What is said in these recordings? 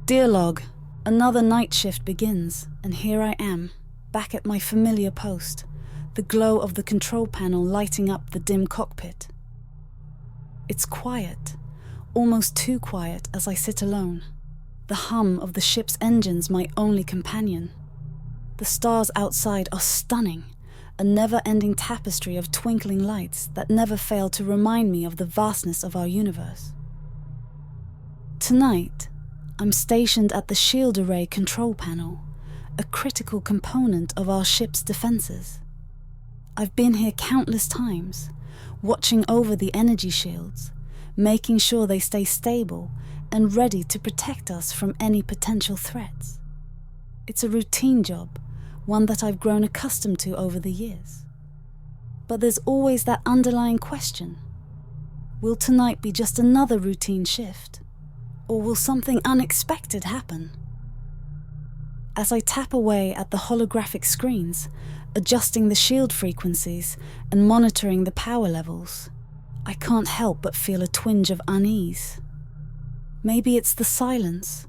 Dear Log, another night shift begins, and here I am, back at my familiar post, the glow of the control panel lighting up the dim cockpit. It's quiet, almost too quiet as I sit alone, the hum of the ship's engines my only companion. The stars outside are stunning, a never-ending tapestry of twinkling lights that never fail to remind me of the vastness of our universe. Tonight, I'm stationed at the shield array control panel, a critical component of our ship's defenses. I've been here countless times, watching over the energy shields, making sure they stay stable and ready to protect us from any potential threats. It's a routine job, one that I've grown accustomed to over the years. But there's always that underlying question. Will tonight be just another routine shift? Or will something unexpected happen? As I tap away at the holographic screens, adjusting the shield frequencies and monitoring the power levels, I can't help but feel a twinge of unease. Maybe it's the silence,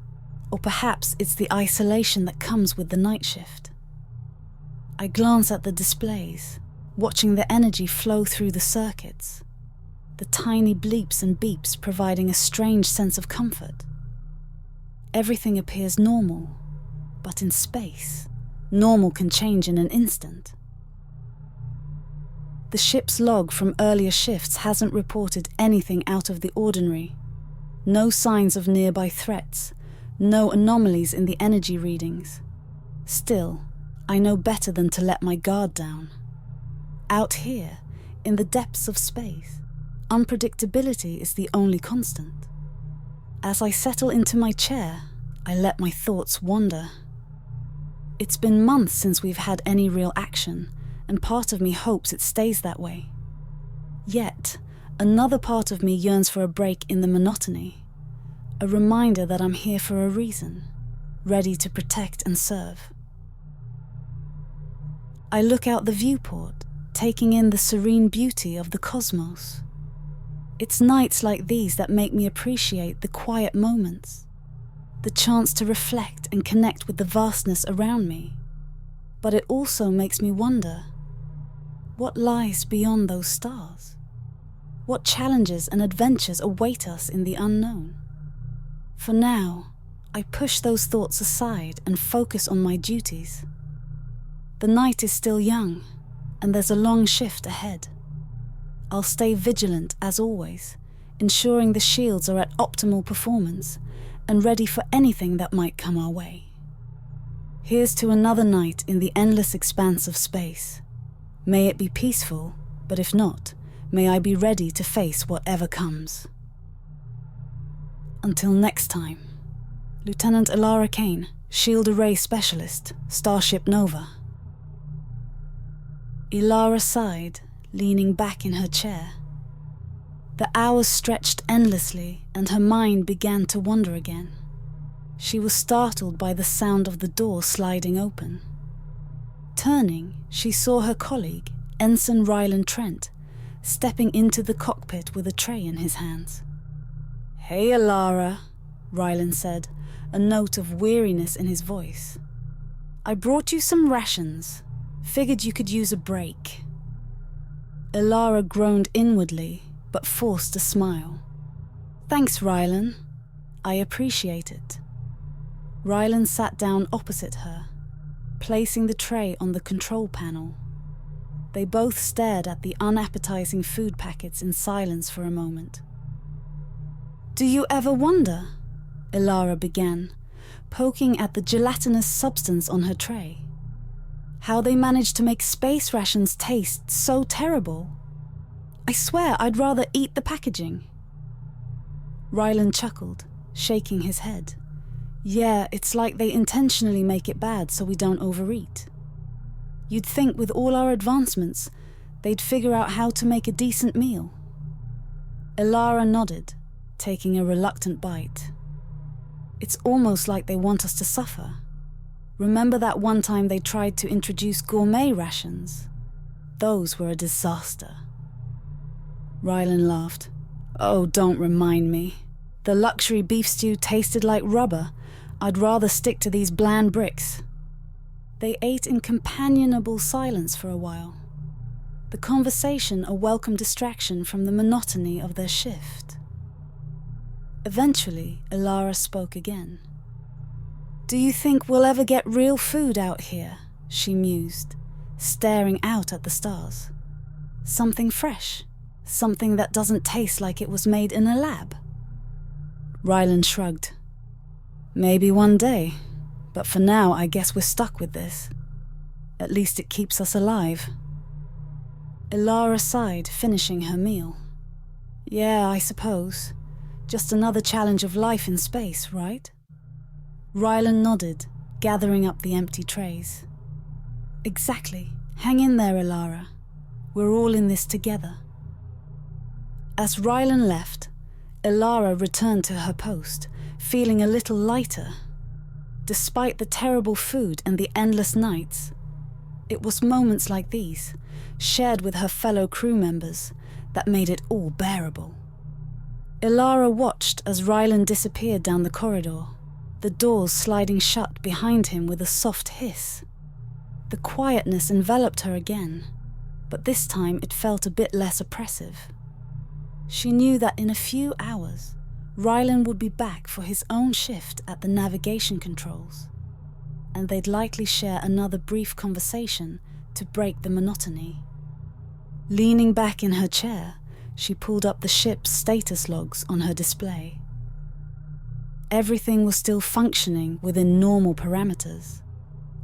or perhaps it's the isolation that comes with the night shift. I glance at the displays, watching the energy flow through the circuits, the tiny bleeps and beeps providing a strange sense of comfort. Everything appears normal, but in space, normal can change in an instant. The ship's log from earlier shifts hasn't reported anything out of the ordinary. No signs of nearby threats, no anomalies in the energy readings. Still, I know better than to let my guard down. Out here, in the depths of space, unpredictability is the only constant. As I settle into my chair, I let my thoughts wander. It's been months since we've had any real action, and part of me hopes it stays that way. Yet, another part of me yearns for a break in the monotony, a reminder that I'm here for a reason, ready to protect and serve. I look out the viewport, taking in the serene beauty of the cosmos. It's nights like these that make me appreciate the quiet moments, the chance to reflect and connect with the vastness around me. But it also makes me wonder, what lies beyond those stars? What challenges and adventures await us in the unknown? For now, I push those thoughts aside and focus on my duties. The night is still young, and there's a long shift ahead. I'll stay vigilant as always, ensuring the shields are at optimal performance and ready for anything that might come our way. Here's to another night in the endless expanse of space. May it be peaceful, but if not, may I be ready to face whatever comes. Until next time, Lieutenant Elara Kane, Shield Array Specialist, Starship Nova. Elara sighed, leaning back in her chair. The hours stretched endlessly, and her mind began to wander again. She was startled by the sound of the door sliding open. Turning, she saw her colleague, Ensign Rylan Trent, stepping into the cockpit with a tray in his hands. "Hey, Elara," Rylan said, a note of weariness in his voice. "I brought you some rations. Figured you could use a break." Elara groaned inwardly, but forced a smile. "Thanks, Rylan. I appreciate it." Rylan sat down opposite her, placing the tray on the control panel. They both stared at the unappetizing food packets in silence for a moment. "Do you ever wonder," Elara began, poking at the gelatinous substance on her tray, "how they managed to make space rations taste so terrible? I swear I'd rather eat the packaging." Rylan chuckled, shaking his head. "Yeah, it's like they intentionally make it bad so we don't overeat. You'd think with all our advancements, they'd figure out how to make a decent meal." Elara nodded, taking a reluctant bite. "It's almost like they want us to suffer. Remember that one time they tried to introduce gourmet rations? Those were a disaster." Rylan laughed. "Oh, don't remind me. The luxury beef stew tasted like rubber. I'd rather stick to these bland bricks." They ate in companionable silence for a while, the conversation a welcome distraction from the monotony of their shift. Eventually, Elara spoke again. "Do you think we'll ever get real food out here?" she mused, staring out at the stars. "Something fresh, something that doesn't taste like it was made in a lab?" Rylan shrugged. "Maybe one day, but for now I guess we're stuck with this. At least it keeps us alive." Elara sighed, finishing her meal. "Yeah, I suppose. Just another challenge of life in space, right?" Rylan nodded, gathering up the empty trays. "Exactly. Hang in there, Elara. We're all in this together." As Rylan left, Elara returned to her post, feeling a little lighter. Despite the terrible food and the endless nights, it was moments like these, shared with her fellow crew members, that made it all bearable. Elara watched as Rylan disappeared down the corridor, the doors sliding shut behind him with a soft hiss. The quietness enveloped her again, but this time it felt a bit less oppressive. She knew that in a few hours, Rylan would be back for his own shift at the navigation controls, and they'd likely share another brief conversation to break the monotony. Leaning back in her chair, she pulled up the ship's status logs on her display. Everything was still functioning within normal parameters,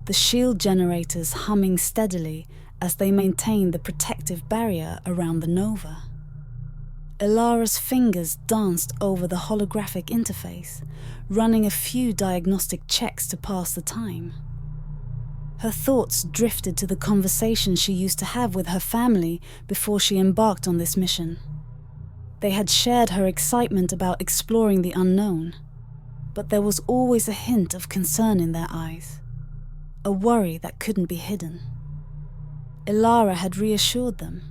the shield generators humming steadily as they maintained the protective barrier around the Nova. Elara's fingers danced over the holographic interface, running a few diagnostic checks to pass the time. Her thoughts drifted to the conversation she used to have with her family before she embarked on this mission. They had shared her excitement about exploring the unknown, but there was always a hint of concern in their eyes, a worry that couldn't be hidden. Elara had reassured them,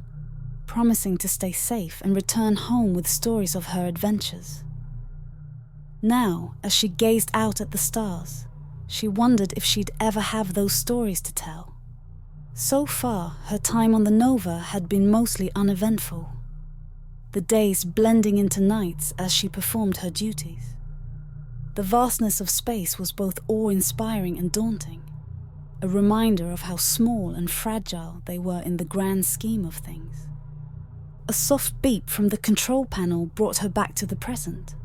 promising to stay safe and return home with stories of her adventures. Now, as she gazed out at the stars, she wondered if she'd ever have those stories to tell. So far, her time on the Nova had been mostly uneventful, the days blending into nights as she performed her duties. The vastness of space was both awe-inspiring and daunting, a reminder of how small and fragile they were in the grand scheme of things. A soft beep from the control panel brought her back to the present.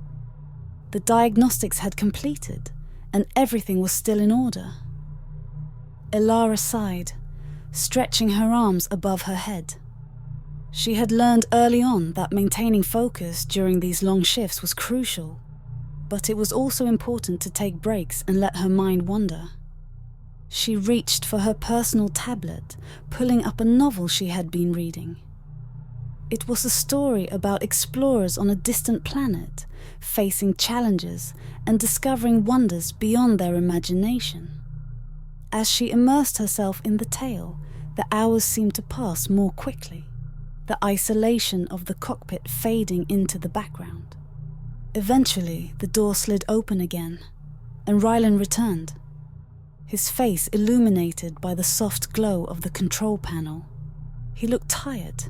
The diagnostics had completed, and everything was still in order. Elara sighed, stretching her arms above her head. She had learned early on that maintaining focus during these long shifts was crucial, but it was also important to take breaks and let her mind wander. She reached for her personal tablet, pulling up a novel she had been reading. It was a story about explorers on a distant planet, facing challenges and discovering wonders beyond their imagination. As she immersed herself in the tale, the hours seemed to pass more quickly, the isolation of the cockpit fading into the background. Eventually, the door slid open again, and Rylan returned, his face illuminated by the soft glow of the control panel. He looked tired,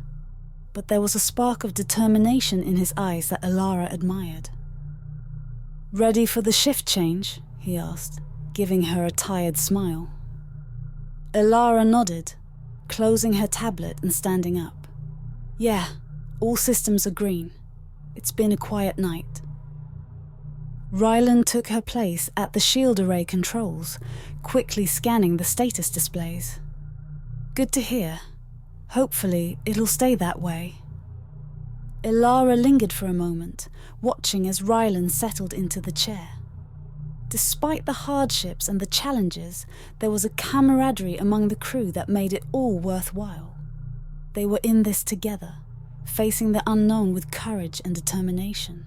but there was a spark of determination in his eyes that Elara admired. "Ready for the shift change?" he asked, giving her a tired smile. Elara nodded, closing her tablet and standing up. "Yeah, all systems are green. It's been a quiet night." Rylan took her place at the shield array controls, quickly scanning the status displays. "Good to hear. Hopefully, it'll stay that way." Elara lingered for a moment, watching as Rylan settled into the chair. Despite the hardships and the challenges, there was a camaraderie among the crew that made it all worthwhile. They were in this together, facing the unknown with courage and determination.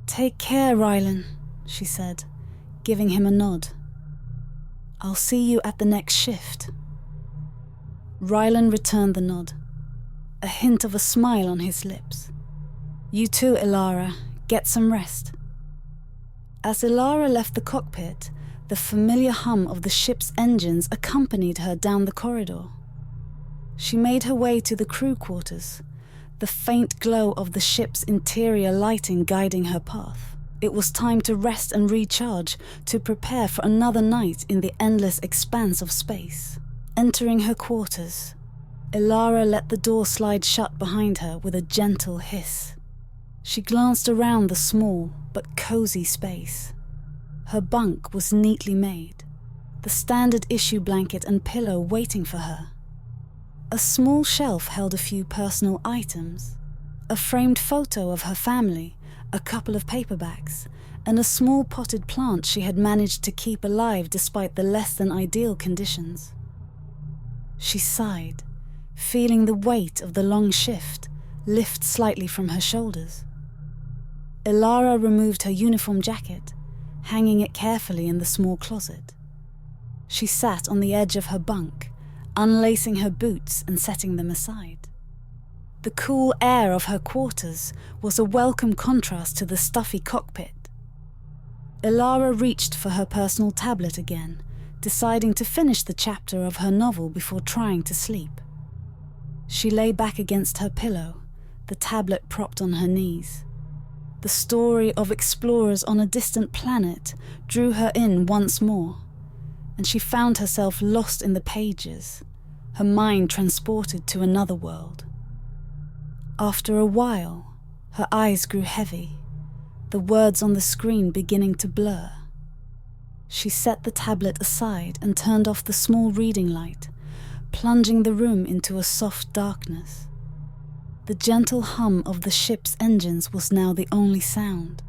"Take care, Rylan," she said, giving him a nod. "I'll see you at the next shift." Rylan returned the nod, a hint of a smile on his lips. "You too, Elara. Get some rest." As Elara left the cockpit, the familiar hum of the ship's engines accompanied her down the corridor. She made her way to the crew quarters, the faint glow of the ship's interior lighting guiding her path. It was time to rest and recharge, to prepare for another night in the endless expanse of space. Entering her quarters, Elara let the door slide shut behind her with a gentle hiss. She glanced around the small but cozy space. Her bunk was neatly made, the standard issue blanket and pillow waiting for her. A small shelf held a few personal items, a framed photo of her family, a couple of paperbacks, and a small potted plant she had managed to keep alive despite the less than ideal conditions. She sighed, feeling the weight of the long shift lift slightly from her shoulders. Elara removed her uniform jacket, hanging it carefully in the small closet. She sat on the edge of her bunk, unlacing her boots and setting them aside. The cool air of her quarters was a welcome contrast to the stuffy cockpit. Elara reached for her personal tablet again, deciding to finish the chapter of her novel before trying to sleep. She lay back against her pillow, the tablet propped on her knees. The story of explorers on a distant planet drew her in once more, and she found herself lost in the pages, her mind transported to another world. After a while, her eyes grew heavy, the words on the screen beginning to blur. She set the tablet aside and turned off the small reading light, plunging the room into a soft darkness. The gentle hum of the ship's engines was now the only sound,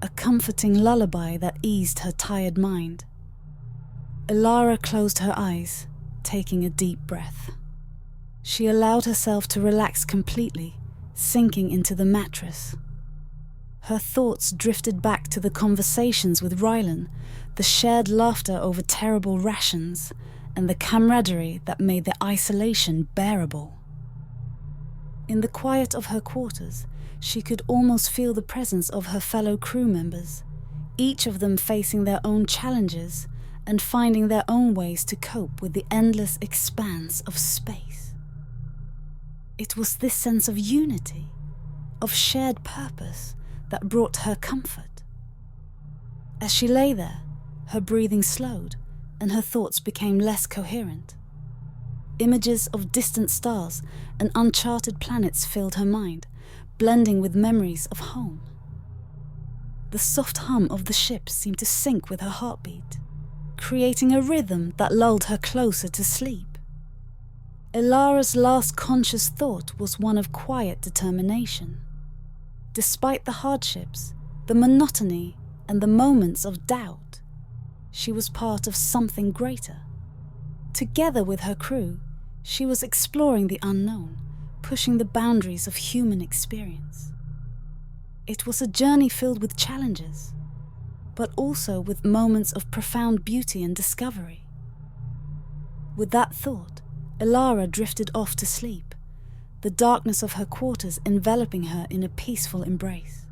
a comforting lullaby that eased her tired mind. Elara closed her eyes, taking a deep breath. She allowed herself to relax completely, sinking into the mattress. Her thoughts drifted back to the conversations with Rylan, the shared laughter over terrible rations, and the camaraderie that made the isolation bearable. In the quiet of her quarters, she could almost feel the presence of her fellow crew members, each of them facing their own challenges and finding their own ways to cope with the endless expanse of space. It was this sense of unity, of shared purpose, that brought her comfort. As she lay there, her breathing slowed and her thoughts became less coherent. Images of distant stars and uncharted planets filled her mind, blending with memories of home. The soft hum of the ship seemed to sync with her heartbeat, creating a rhythm that lulled her closer to sleep. Elara's last conscious thought was one of quiet determination. Despite the hardships, the monotony, and the moments of doubt, she was part of something greater. Together with her crew, she was exploring the unknown, pushing the boundaries of human experience. It was a journey filled with challenges, but also with moments of profound beauty and discovery. With that thought, Elara drifted off to sleep, the darkness of her quarters enveloping her in a peaceful embrace.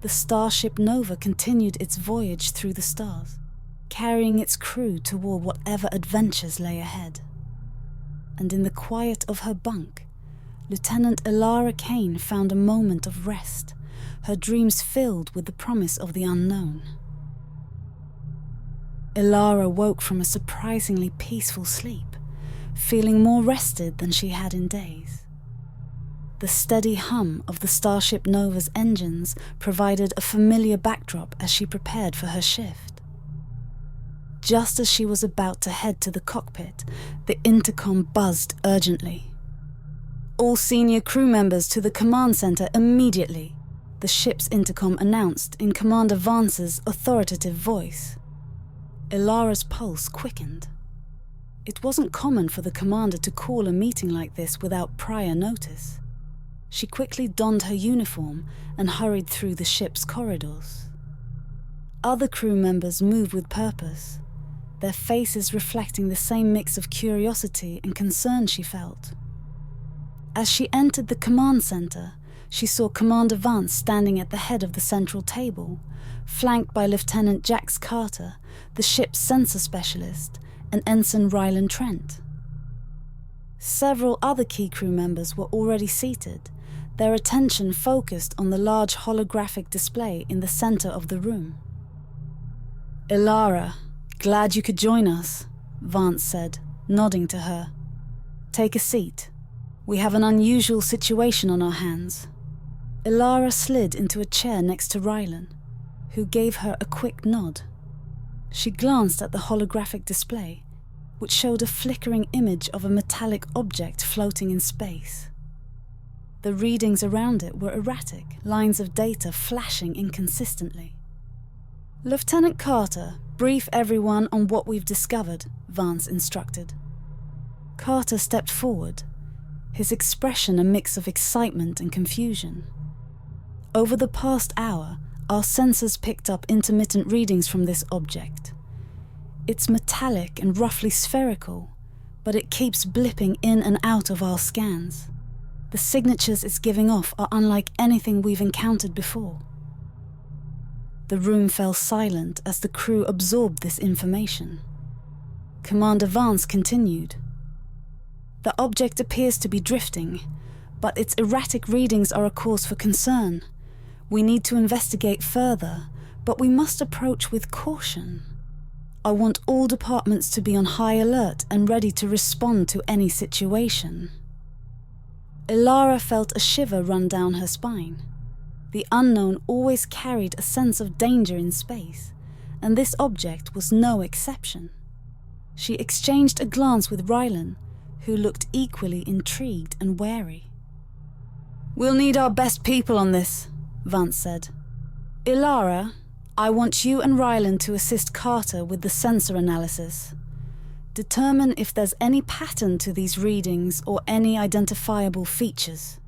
The starship Nova continued its voyage through the stars, carrying its crew toward whatever adventures lay ahead. And in the quiet of her bunk, Lieutenant Elara Kane found a moment of rest, her dreams filled with the promise of the unknown. Elara woke from a surprisingly peaceful sleep, feeling more rested than she had in days. The steady hum of the Starship Nova's engines provided a familiar backdrop as she prepared for her shift. Just as she was about to head to the cockpit, the intercom buzzed urgently. "All senior crew members to the command center immediately," the ship's intercom announced in Commander Vance's authoritative voice. Elara's pulse quickened. It wasn't common for the commander to call a meeting like this without prior notice. She quickly donned her uniform and hurried through the ship's corridors. Other crew members moved with purpose, their faces reflecting the same mix of curiosity and concern she felt. As she entered the command center, she saw Commander Vance standing at the head of the central table, flanked by Lieutenant Jax Carter, the ship's sensor specialist, and Ensign Rylan Trent. Several other key crew members were already seated, their attention focused on the large holographic display in the center of the room. "Elara, glad you could join us," Vance said, nodding to her. "Take a seat. We have an unusual situation on our hands." Elara slid into a chair next to Rylan, who gave her a quick nod. She glanced at the holographic display, which showed a flickering image of a metallic object floating in space. The readings around it were erratic, lines of data flashing inconsistently. "Lieutenant Carter, brief everyone on what we've discovered," Vance instructed. Carter stepped forward, his expression a mix of excitement and confusion. "Over the past hour, our sensors picked up intermittent readings from this object. It's metallic and roughly spherical, but it keeps blipping in and out of our scans. The signatures it's giving off are unlike anything we've encountered before." The room fell silent as the crew absorbed this information. Commander Vance continued. "The object appears to be drifting, but its erratic readings are a cause for concern. We need to investigate further, but we must approach with caution. I want all departments to be on high alert and ready to respond to any situation." Elara felt a shiver run down her spine. The unknown always carried a sense of danger in space, and this object was no exception. She exchanged a glance with Rylan, who looked equally intrigued and wary. "We'll need our best people on this," Vance said. "Elara, I want you and Rylan to assist Carter with the sensor analysis. Determine if there's any pattern to these readings or any identifiable features.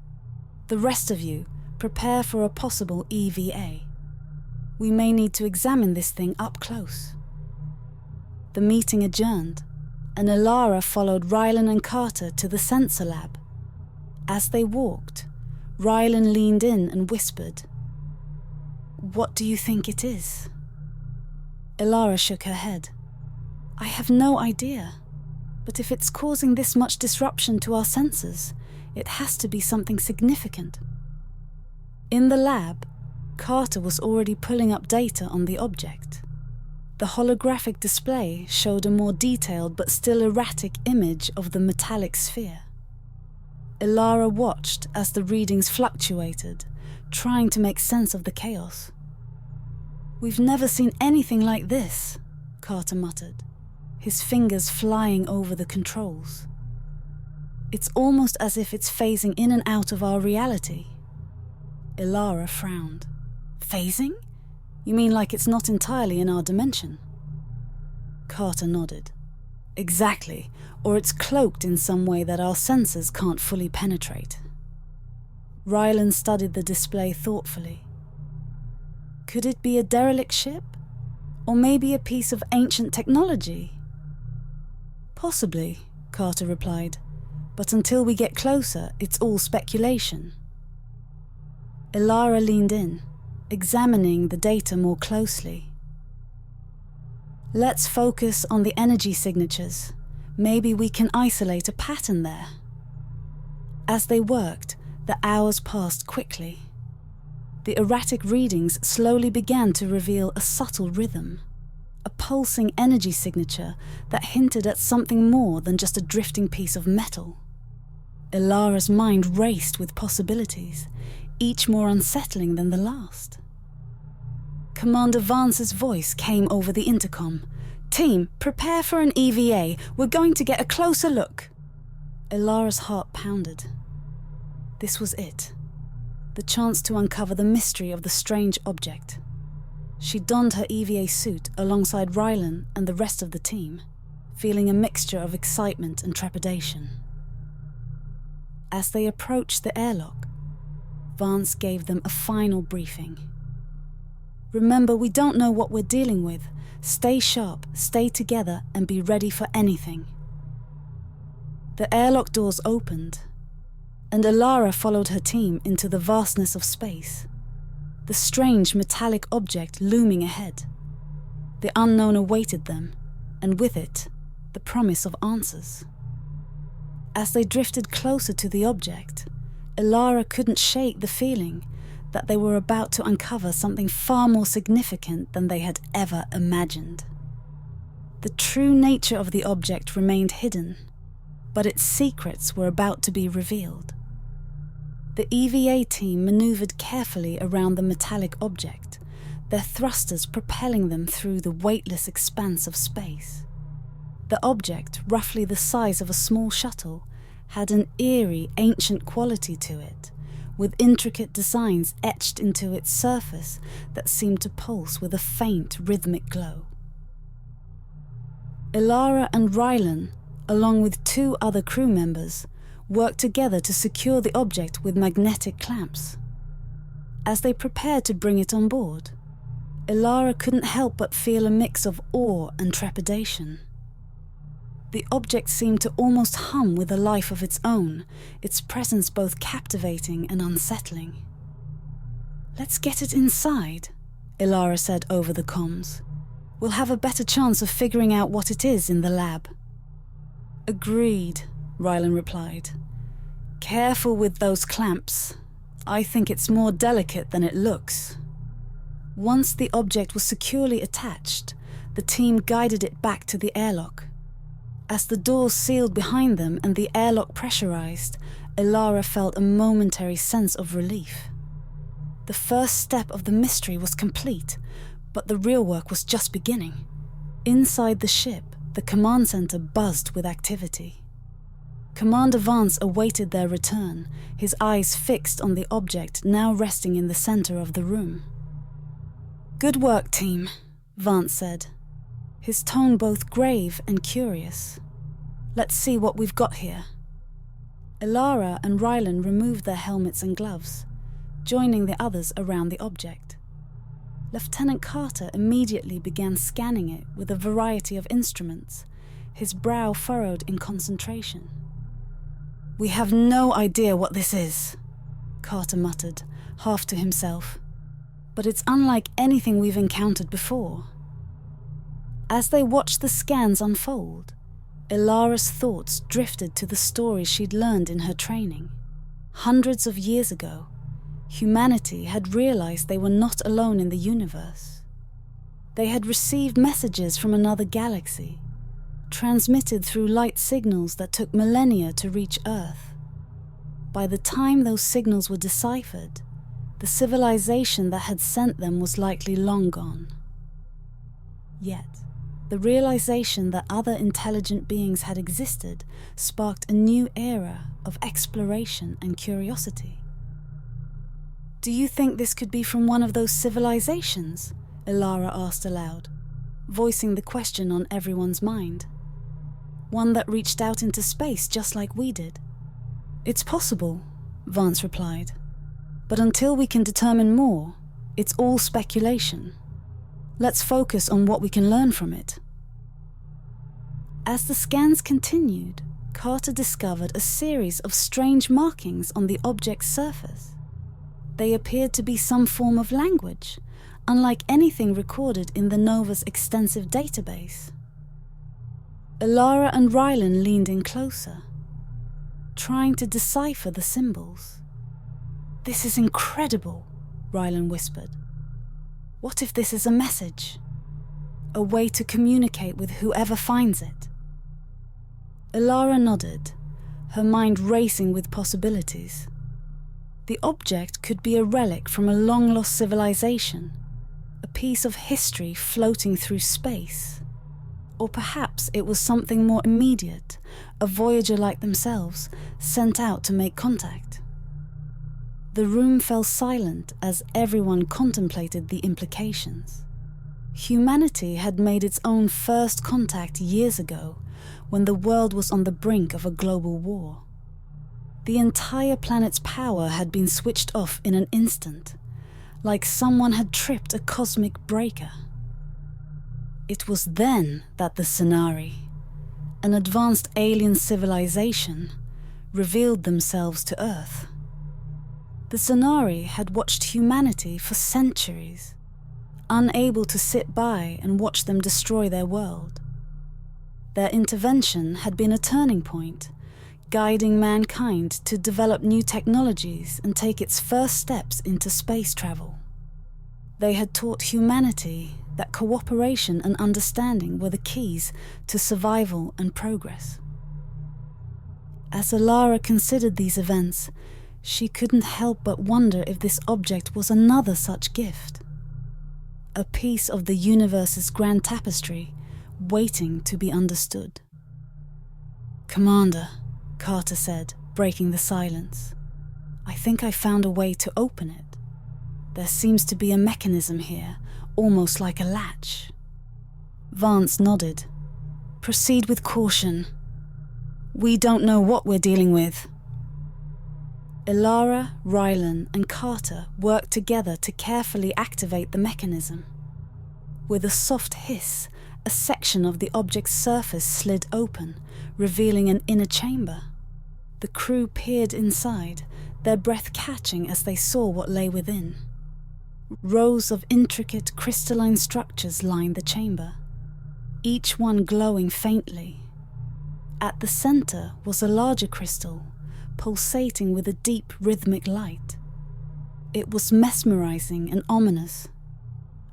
The rest of you, prepare for a possible EVA. We may need to examine this thing up close." The meeting adjourned, and Elara followed Rylan and Carter to the sensor lab. As they walked, Rylan leaned in and whispered, "What do you think it is?" Elara shook her head. "I have no idea, but if it's causing this much disruption to our sensors, it has to be something significant." In the lab, Carter was already pulling up data on the object. The holographic display showed a more detailed but still erratic image of the metallic sphere. Elara watched as the readings fluctuated, trying to make sense of the chaos. "We've never seen anything like this," Carter muttered, his fingers flying over the controls. "It's almost as if it's phasing in and out of our reality." Elara frowned. "Phasing? You mean like it's not entirely in our dimension?" Carter nodded. "Exactly, or it's cloaked in some way that our sensors can't fully penetrate." Rylan studied the display thoughtfully. Could it be a derelict ship? Or maybe a piece of ancient technology? "Possibly," Carter replied, "but until we get closer, it's all speculation." Elara leaned in, examining the data more closely. "Let's focus on the energy signatures. Maybe we can isolate a pattern there." As they worked, the hours passed quickly. The erratic readings slowly began to reveal a subtle rhythm, a pulsing energy signature that hinted at something more than just a drifting piece of metal. Elara's mind raced with possibilities, each more unsettling than the last. Commander Vance's voice came over the intercom. "Team, prepare for an EVA. We're going to get a closer look." Elara's heart pounded. This was it. The chance to uncover the mystery of the strange object. She donned her EVA suit alongside Rylan and the rest of the team, feeling a mixture of excitement and trepidation. As they approached the airlock, Vance gave them a final briefing. "Remember, we don't know what we're dealing with. Stay sharp, stay together, and be ready for anything." The airlock doors opened. and Elara followed her team into the vastness of space, the strange metallic object looming ahead. The unknown awaited them, and with it, the promise of answers. As they drifted closer to the object, Elara couldn't shake the feeling that they were about to uncover something far more significant than they had ever imagined. The true nature of the object remained hidden, but its secrets were about to be revealed. The EVA team maneuvered carefully around the metallic object, their thrusters propelling them through the weightless expanse of space. The object, roughly the size of a small shuttle, had an eerie, ancient quality to it, with intricate designs etched into its surface that seemed to pulse with a faint, rhythmic glow. Elara and Rylan, along with 2 other crew members, worked together to secure the object with magnetic clamps. As they prepared to bring it on board, Elara couldn't help but feel a mix of awe and trepidation. The object seemed to almost hum with a life of its own, its presence both captivating and unsettling. "Let's get it inside," Elara said over the comms. "We'll have a better chance of figuring out what it is in the lab." "Agreed," Rylan replied. "Careful with those clamps. I think it's more delicate than it looks." Once the object was securely attached, the team guided it back to the airlock. As the doors sealed behind them and the airlock pressurized, Elara felt a momentary sense of relief. The first step of the mystery was complete, but the real work was just beginning. Inside the ship, the command center buzzed with activity. Commander Vance awaited their return, his eyes fixed on the object now resting in the center of the room. "Good work, team," Vance said, his tone both grave and curious. "Let's see what we've got here." Elara and Rylan removed their helmets and gloves, joining the others around the object. Lieutenant Carter immediately began scanning it with a variety of instruments, his brow furrowed in concentration. "We have no idea what this is," Carter muttered, half to himself. "But it's unlike anything we've encountered before." As they watched the scans unfold, Elara's thoughts drifted to the stories she'd learned in her training. Hundreds of years ago, humanity had realized they were not alone in the universe. They had received messages from another galaxy, transmitted through light signals that took millennia to reach Earth. By the time those signals were deciphered, the civilization that had sent them was likely long gone. Yet, the realization that other intelligent beings had existed sparked a new era of exploration and curiosity. "Do you think this could be from one of those civilizations?" Elara asked aloud, voicing the question on everyone's mind. "One that reached out into space just like we did?" "It's possible," Vance replied. "But until we can determine more, it's all speculation. Let's focus on what we can learn from it." As the scans continued, Carter discovered a series of strange markings on the object's surface. They appeared to be some form of language, unlike anything recorded in the Nova's extensive database. Elara and Rylan leaned in closer, trying to decipher the symbols. "This is incredible," Rylan whispered. "What if this is a message? A way to communicate with whoever finds it?" Elara nodded, her mind racing with possibilities. The object could be a relic from a long-lost civilization, a piece of history floating through space. Or perhaps it was something more immediate, a voyager like themselves, sent out to make contact. The room fell silent as everyone contemplated the implications. Humanity had made its own first contact years ago, when the world was on the brink of a global war. The entire planet's power had been switched off in an instant, like someone had tripped a cosmic breaker. It was then that the Cenari, an advanced alien civilization, revealed themselves to Earth. The Zanari had watched humanity for centuries, unable to sit by and watch them destroy their world. Their intervention had been a turning point, guiding mankind to develop new technologies and take its first steps into space travel. They had taught humanity that cooperation and understanding were the keys to survival and progress. As Elara considered these events, she couldn't help but wonder if this object was another such gift. A piece of the universe's grand tapestry, waiting to be understood. "Commander," Carter said, breaking the silence, "I think I found a way to open it. There seems to be a mechanism here, almost like a latch." Vance nodded. "Proceed with caution. We don't know what we're dealing with." Elara, Rylan, and Carter worked together to carefully activate the mechanism. With a soft hiss, a section of the object's surface slid open, revealing an inner chamber. The crew peered inside, their breath catching as they saw what lay within. Rows of intricate crystalline structures lined the chamber, each one glowing faintly. At the center was a larger crystal, pulsating with a deep rhythmic light. It was mesmerizing and ominous,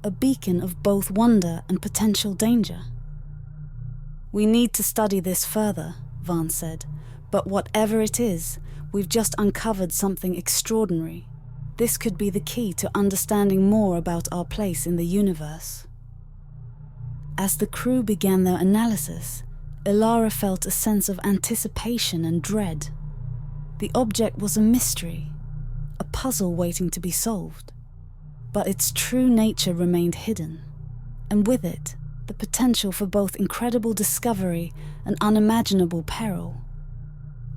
a beacon of both wonder and potential danger. "We need to study this further," Vance said, "but whatever it is, we've just uncovered something extraordinary. This could be the key to understanding more about our place in the universe." As the crew began their analysis, Elara felt a sense of anticipation and dread. The object was a mystery, a puzzle waiting to be solved. But its true nature remained hidden, and with it, the potential for both incredible discovery and unimaginable peril.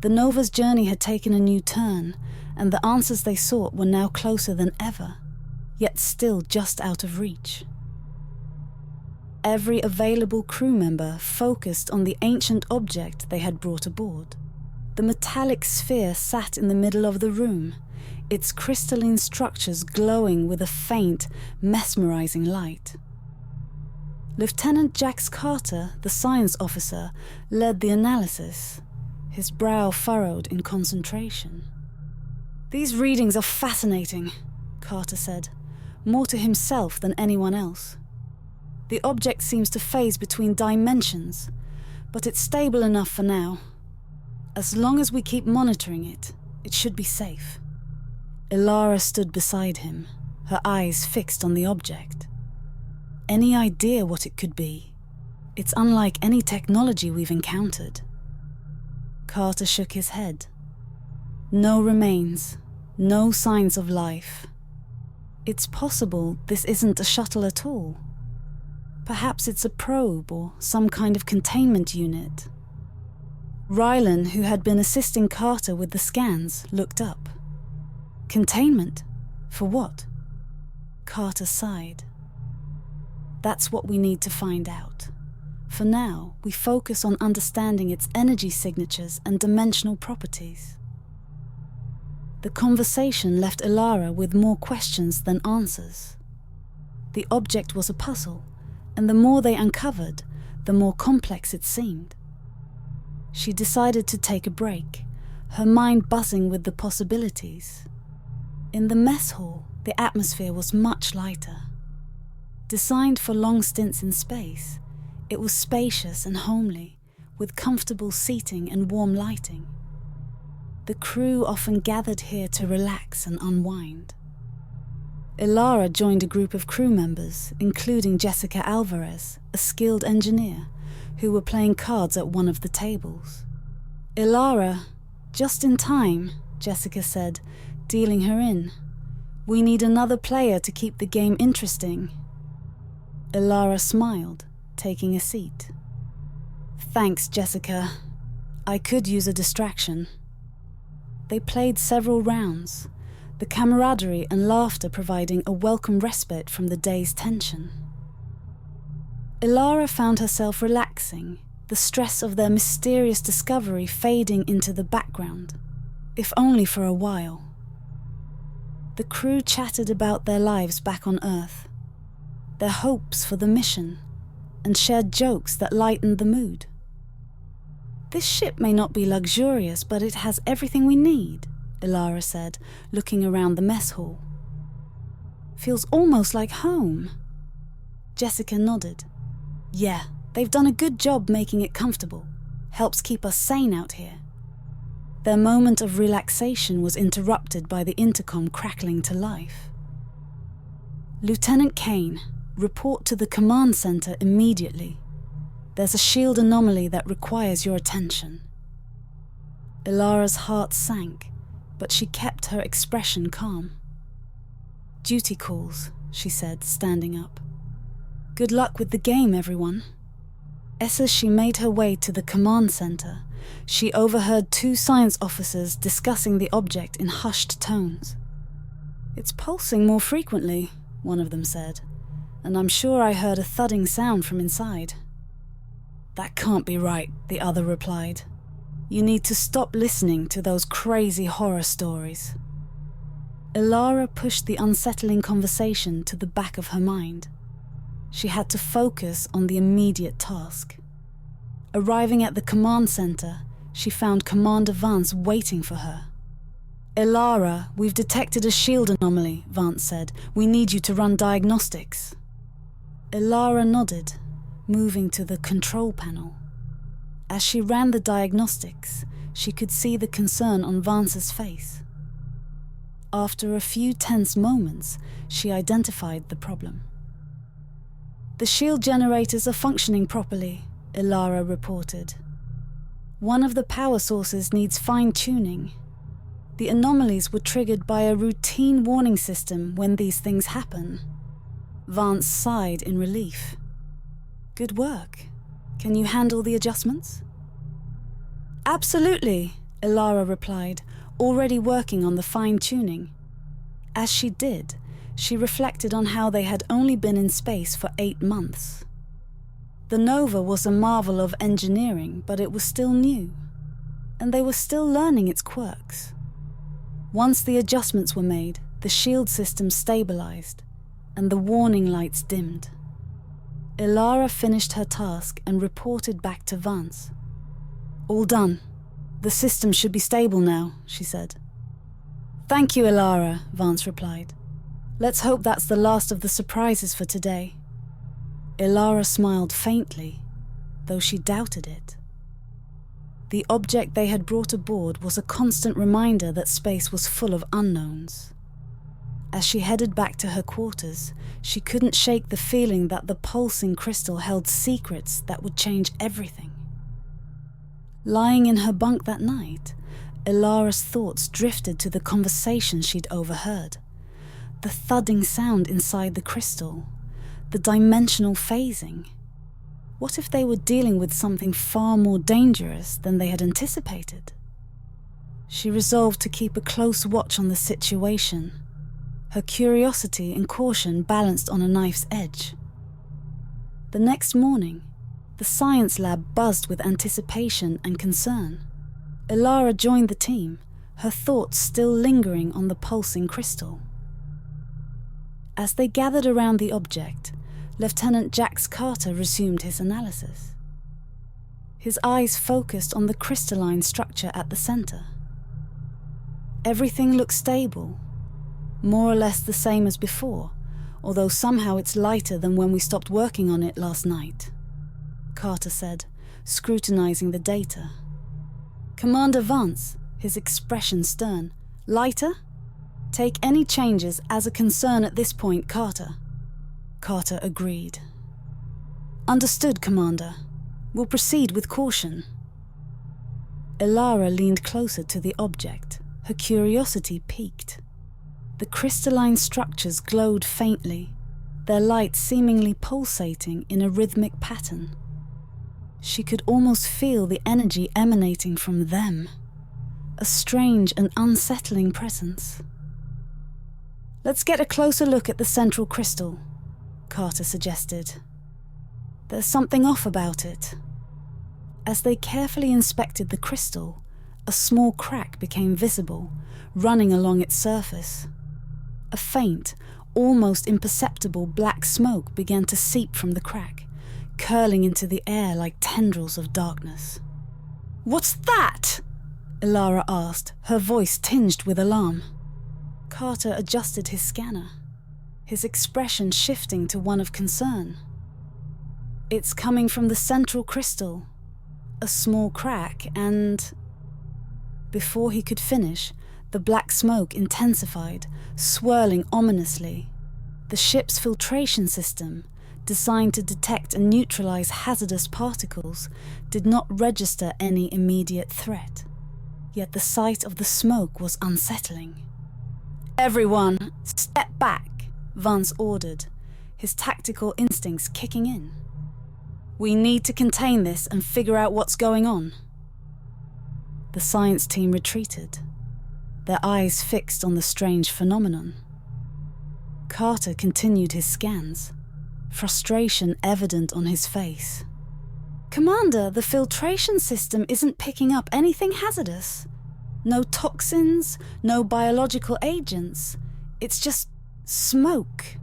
The Nova's journey had taken a new turn, and the answers they sought were now closer than ever, yet still just out of reach. Every available crew member focused on the ancient object they had brought aboard. The metallic sphere sat in the middle of the room, its crystalline structures glowing with a faint, mesmerizing light. Lieutenant Jax Carter, the science officer, led the analysis, his brow furrowed in concentration. "These readings are fascinating," Carter said, more to himself than anyone else. "The object seems to phase between dimensions, but it's stable enough for now. As long as we keep monitoring it, it should be safe." Elara stood beside him, her eyes fixed on the object. "Any idea what it could be? It's unlike any technology we've encountered." Carter shook his head. "No remains, no signs of life. It's possible this isn't a shuttle at all. Perhaps it's a probe or some kind of containment unit." Rylan, who had been assisting Carter with the scans, looked up. "Containment? For what?" Carter sighed. "That's what we need to find out. For now, we focus on understanding its energy signatures and dimensional properties." The conversation left Elara with more questions than answers. The object was a puzzle, and the more they uncovered, the more complex it seemed. She decided to take a break, her mind buzzing with the possibilities. In the mess hall, the atmosphere was much lighter. Designed for long stints in space, it was spacious and homely, with comfortable seating and warm lighting. The crew often gathered here to relax and unwind. Elara joined a group of crew members, including Jessica Alvarez, a skilled engineer, who were playing cards at one of the tables. "Elara, just in time," Jessica said, dealing her in. "We need another player to keep the game interesting." Elara smiled, taking a seat. "Thanks, Jessica. I could use a distraction." They played several rounds, the camaraderie and laughter providing a welcome respite from the day's tension. Elara found herself relaxing, the stress of their mysterious discovery fading into the background, if only for a while. The crew chatted about their lives back on Earth, their hopes for the mission, and shared jokes that lightened the mood. "This ship may not be luxurious, but it has everything we need," Elara said, looking around the mess hall. "Feels almost like home." Jessica nodded. "Yeah, they've done a good job making it comfortable. Helps keep us sane out here." Their moment of relaxation was interrupted by the intercom crackling to life. "Lieutenant Kane, report to the command center immediately. There's a shield anomaly that requires your attention." Elara's heart sank, but she kept her expression calm. "Duty calls," she said, standing up. "Good luck with the game, everyone." As she made her way to the command center, she overheard two science officers discussing the object in hushed tones. "It's pulsing more frequently," one of them said, "and I'm sure I heard a thudding sound from inside." "That can't be right," the other replied. "You need to stop listening to those crazy horror stories." Elara pushed the unsettling conversation to the back of her mind. She had to focus on the immediate task. Arriving at the command center, she found Commander Vance waiting for her. "Elara, we've detected a shield anomaly," Vance said. "We need you to run diagnostics." Elara nodded, moving to the control panel. As she ran the diagnostics, she could see the concern on Vance's face. After a few tense moments, she identified the problem. "The shield generators are functioning properly," Elara reported. "One of the power sources needs fine-tuning. The anomalies were triggered by a routine warning system when these things happen." Vance sighed in relief. "Good work. Can you handle the adjustments?" "Absolutely," Elara replied, already working on the fine-tuning. As she did, she reflected on how they had only been in space for 8 months. The Nova was a marvel of engineering, but it was still new, and they were still learning its quirks. Once the adjustments were made, the shield system stabilized, and the warning lights dimmed. Elara finished her task and reported back to Vance. "All done. The system should be stable now," she said. "Thank you, Elara," Vance replied. "Let's hope that's the last of the surprises for today." Elara smiled faintly, though she doubted it. The object they had brought aboard was a constant reminder that space was full of unknowns. As she headed back to her quarters, she couldn't shake the feeling that the pulsing crystal held secrets that would change everything. Lying in her bunk that night, Elara's thoughts drifted to the conversation she'd overheard. The thudding sound inside the crystal, the dimensional phasing. What if they were dealing with something far more dangerous than they had anticipated? She resolved to keep a close watch on the situation, her curiosity and caution balanced on a knife's edge. The next morning, the science lab buzzed with anticipation and concern. Elara joined the team, her thoughts still lingering on the pulsing crystal. As they gathered around the object, Lieutenant Jax Carter resumed his analysis. His eyes focused on the crystalline structure at the center. Everything looked stable, more or less the same as before, although somehow it's lighter than when we stopped working on it last night, Carter said, scrutinizing the data. "Commander Vance," his expression stern. "Lighter? Take any changes as a concern at this point, Carter." Carter agreed. "Understood, Commander. We'll proceed with caution." Elara leaned closer to the object, her curiosity piqued. The crystalline structures glowed faintly, their light seemingly pulsating in a rhythmic pattern. She could almost feel the energy emanating from them, a strange and unsettling presence. "Let's get a closer look at the central crystal," Carter suggested. "There's something off about it." As they carefully inspected the crystal, a small crack became visible, running along its surface. A faint, almost imperceptible black smoke began to seep from the crack, curling into the air like tendrils of darkness. "What's that?" Elara asked, her voice tinged with alarm. Carter adjusted his scanner, his expression shifting to one of concern. "It's coming from the central crystal. A small crack and..." Before he could finish, the black smoke intensified, swirling ominously. The ship's filtration system, designed to detect and neutralize hazardous particles, did not register any immediate threat. Yet the sight of the smoke was unsettling. "Everyone, step back," Vance ordered, his tactical instincts kicking in. "We need to contain this and figure out what's going on." The science team retreated, their eyes fixed on the strange phenomenon. Carter continued his scans, frustration evident on his face. "Commander, the filtration system isn't picking up anything hazardous. No toxins, no biological agents. It's just smoke."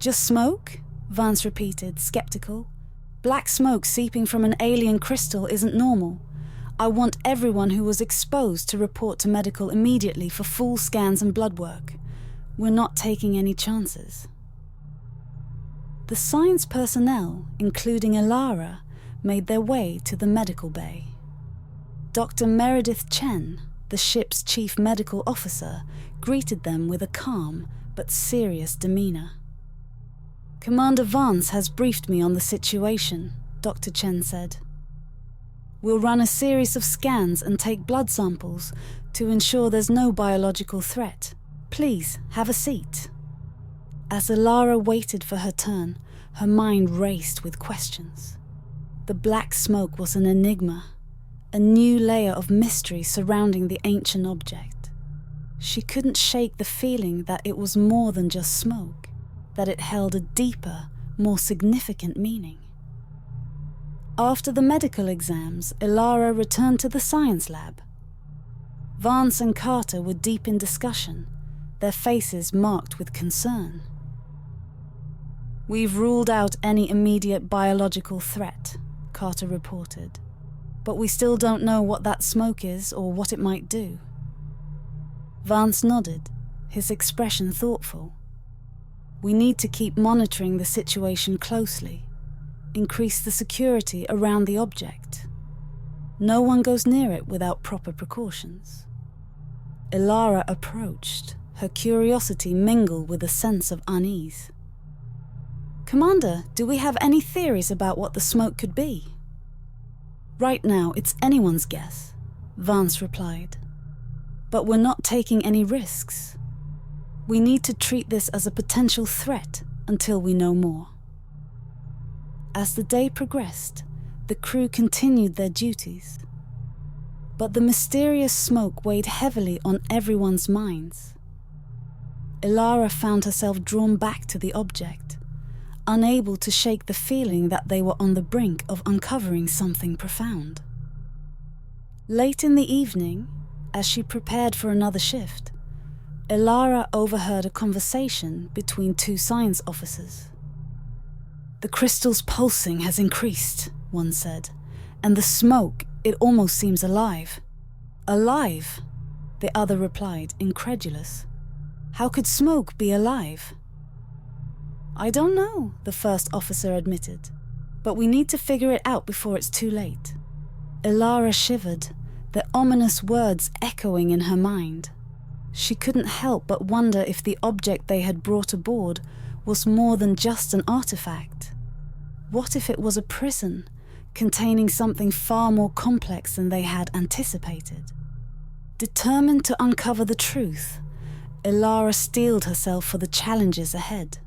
"Just smoke?" Vance repeated, skeptical. "Black smoke seeping from an alien crystal isn't normal. I want everyone who was exposed to report to medical immediately for full scans and blood work. We're not taking any chances." The science personnel, including Elara, made their way to the medical bay. Dr. Meredith Chen, the ship's chief medical officer, greeted them with a calm but serious demeanor. "Commander Vance has briefed me on the situation," Dr. Chen said. "We'll run a series of scans and take blood samples to ensure there's no biological threat. Please, have a seat." As Elara waited for her turn, her mind raced with questions. The black smoke was an enigma, a new layer of mystery surrounding the ancient object. She couldn't shake the feeling that it was more than just smoke, that it held a deeper, more significant meaning. After the medical exams, Elara returned to the science lab. Vance and Carter were deep in discussion, their faces marked with concern. "We've ruled out any immediate biological threat," Carter reported, "but we still don't know what that smoke is or what it might do." Vance nodded, his expression thoughtful. "We need to keep monitoring the situation closely, increase the security around the object. No one goes near it without proper precautions." Elara approached, her curiosity mingled with a sense of unease. "Commander, do we have any theories about what the smoke could be?" "Right now, it's anyone's guess," Vance replied. "But we're not taking any risks. We need to treat this as a potential threat until we know more." As the day progressed, the crew continued their duties. But the mysterious smoke weighed heavily on everyone's minds. Elara found herself drawn back to the object, unable to shake the feeling that they were on the brink of uncovering something profound. Late in the evening, as she prepared for another shift, Elara overheard a conversation between two science officers. "The crystal's pulsing has increased," one said, "and the smoke, it almost seems alive." "Alive?" the other replied, incredulous. "How could smoke be alive?" "I don't know," the first officer admitted, "but we need to figure it out before it's too late." Elara shivered, the ominous words echoing in her mind. She couldn't help but wonder if the object they had brought aboard was more than just an artifact. What if it was a prison, containing something far more complex than they had anticipated? Determined to uncover the truth, Elara steeled herself for the challenges ahead.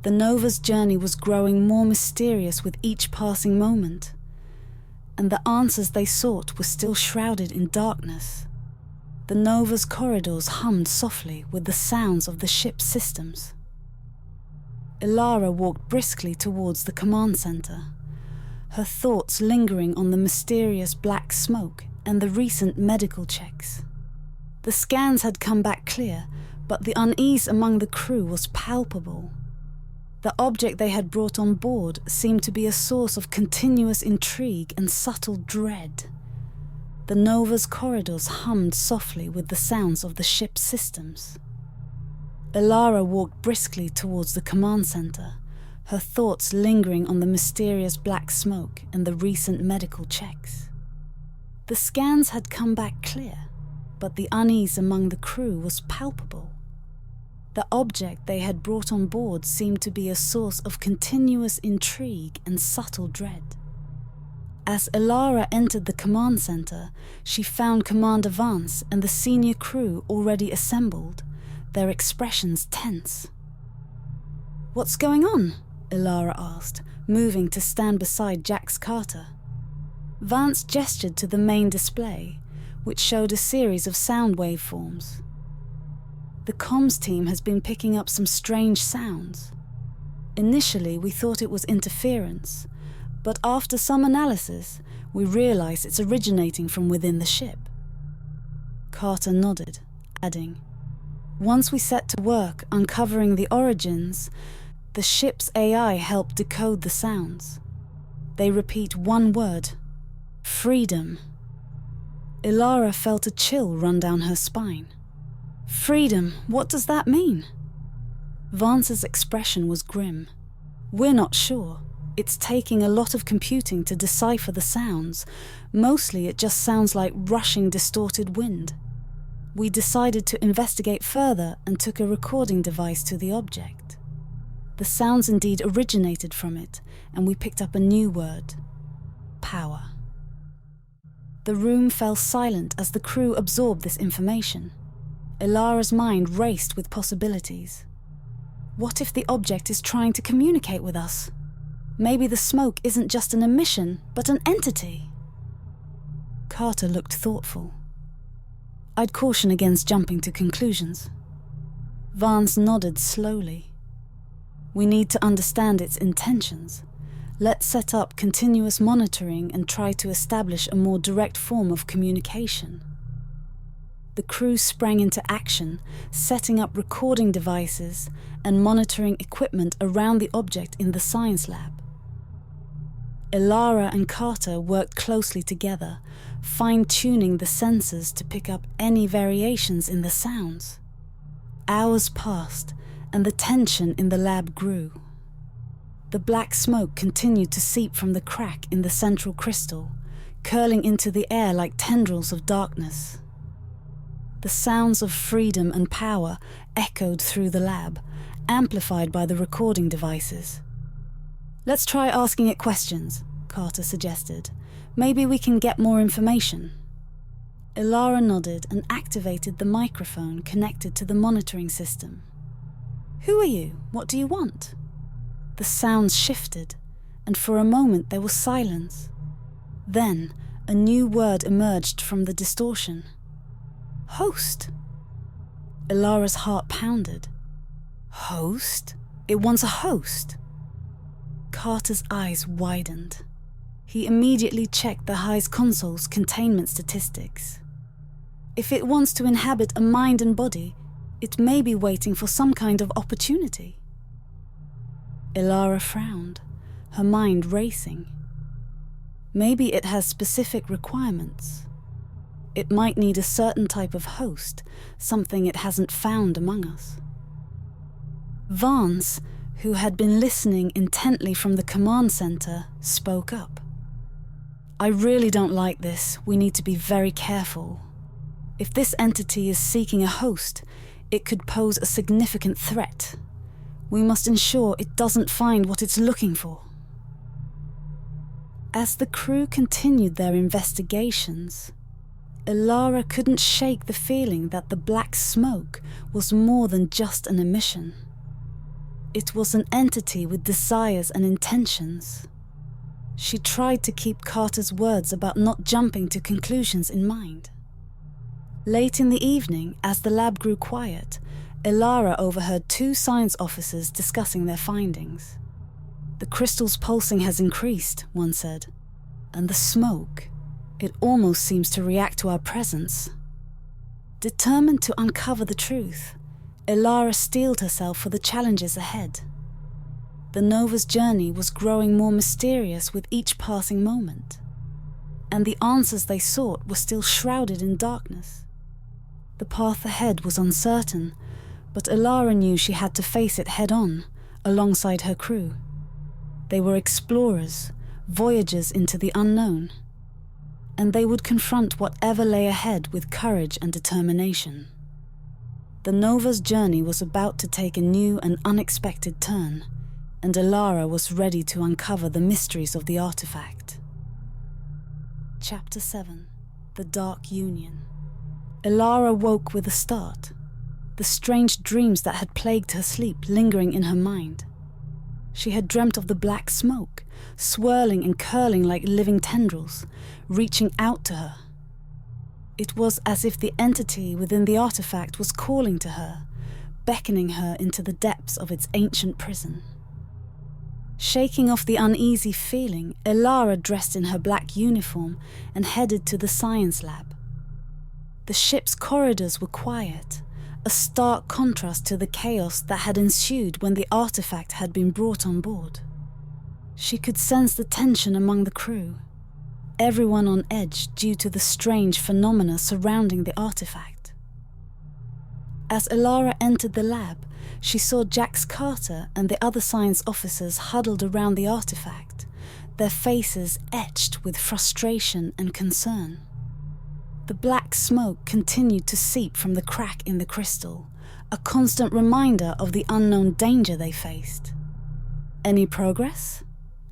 The Nova's journey was growing more mysterious with each passing moment, and the answers they sought were still shrouded in darkness. The Nova's corridors hummed softly with the sounds of the ship's systems. Elara walked briskly towards the command center, her thoughts lingering on the mysterious black smoke and the recent medical checks. The scans had come back clear, but the unease among the crew was palpable. The object they had brought on board seemed to be a source of continuous intrigue and subtle dread. The Nova's corridors hummed softly with the sounds of the ship's systems. Elara walked briskly towards the command center, her thoughts lingering on the mysterious black smoke and the recent medical checks. The scans had come back clear, but the unease among the crew was palpable. The object they had brought on board seemed to be a source of continuous intrigue and subtle dread. As Elara entered the command center, she found Commander Vance and the senior crew already assembled, their expressions tense. "What's going on?" Elara asked, moving to stand beside Jax Carter. Vance gestured to the main display, which showed a series of sound waveforms. "The comms team has been picking up some strange sounds. Initially, we thought it was interference, but after some analysis, we realized it's originating from within the ship." Carter nodded, adding, "Once we set to work uncovering the origins, the ship's AI helped decode the sounds. They repeat one word: freedom." Elara felt a chill run down her spine. "Freedom, what does that mean?" Vance's expression was grim. "We're not sure. It's taking a lot of computing to decipher the sounds. Mostly it just sounds like rushing, distorted wind. We decided to investigate further and took a recording device to the object. The sounds indeed originated from it, and we picked up a new word: power." The room fell silent as the crew absorbed this information. Elara's mind raced with possibilities. What if the object is trying to communicate with us? Maybe the smoke isn't just an emission, but an entity. Carter looked thoughtful. "I'd caution against jumping to conclusions." Vance nodded slowly. "We need to understand its intentions. Let's set up continuous monitoring and try to establish a more direct form of communication." The crew sprang into action, setting up recording devices and monitoring equipment around the object in the science lab. Elara and Carter worked closely together, fine-tuning the sensors to pick up any variations in the sounds. Hours passed, and the tension in the lab grew. The black smoke continued to seep from the crack in the central crystal, curling into the air like tendrils of darkness. The sounds of freedom and power echoed through the lab, amplified by the recording devices. "Let's try asking it questions," Carter suggested. "Maybe we can get more information." Elara nodded and activated the microphone connected to the monitoring system. "Who are you? What do you want?" The sounds shifted, and for a moment there was silence. Then, a new word emerged from the distortion. "Host." Elara's heart pounded. "Host? It wants a host?" Carter's eyes widened. He immediately checked the High's console's containment statistics. If it wants to inhabit a mind and body, it may be waiting for some kind of opportunity. Elara frowned, her mind racing. Maybe it has specific requirements. It might need a certain type of host, something it hasn't found among us. Vance, who had been listening intently from the command center, spoke up. "I really don't like this. We need to be very careful. If this entity is seeking a host, it could pose a significant threat. We must ensure it doesn't find what it's looking for." As the crew continued their investigations, Elara couldn't shake the feeling that the black smoke was more than just an emission. It was an entity with desires and intentions. She tried to keep Carter's words about not jumping to conclusions in mind. Late in the evening, as the lab grew quiet, Elara overheard two science officers discussing their findings. "The crystal's pulsing has increased," one said. "And the smoke, it almost seems to react to our presence." Determined to uncover the truth, Elara steeled herself for the challenges ahead. The Nova's journey was growing more mysterious with each passing moment, and the answers they sought were still shrouded in darkness. The path ahead was uncertain, but Elara knew she had to face it head-on, alongside her crew. They were explorers, voyagers into the unknown, and they would confront whatever lay ahead with courage and determination. The Nova's journey was about to take a new and unexpected turn, and Elara was ready to uncover the mysteries of the artifact. Chapter 7. The Dark Union. Elara woke with a start, the strange dreams that had plagued her sleep lingering in her mind. She had dreamt of the black smoke, swirling and curling like living tendrils, reaching out to her. It was as if the entity within the artifact was calling to her, beckoning her into the depths of its ancient prison. Shaking off the uneasy feeling, Elara dressed in her black uniform and headed to the science lab. The ship's corridors were quiet, a stark contrast to the chaos that had ensued when the artifact had been brought on board. She could sense the tension among the crew, everyone on edge due to the strange phenomena surrounding the artifact. As Elara entered the lab, she saw Jax Carter and the other science officers huddled around the artifact, their faces etched with frustration and concern. The black smoke continued to seep from the crack in the crystal, a constant reminder of the unknown danger they faced. "Any progress?"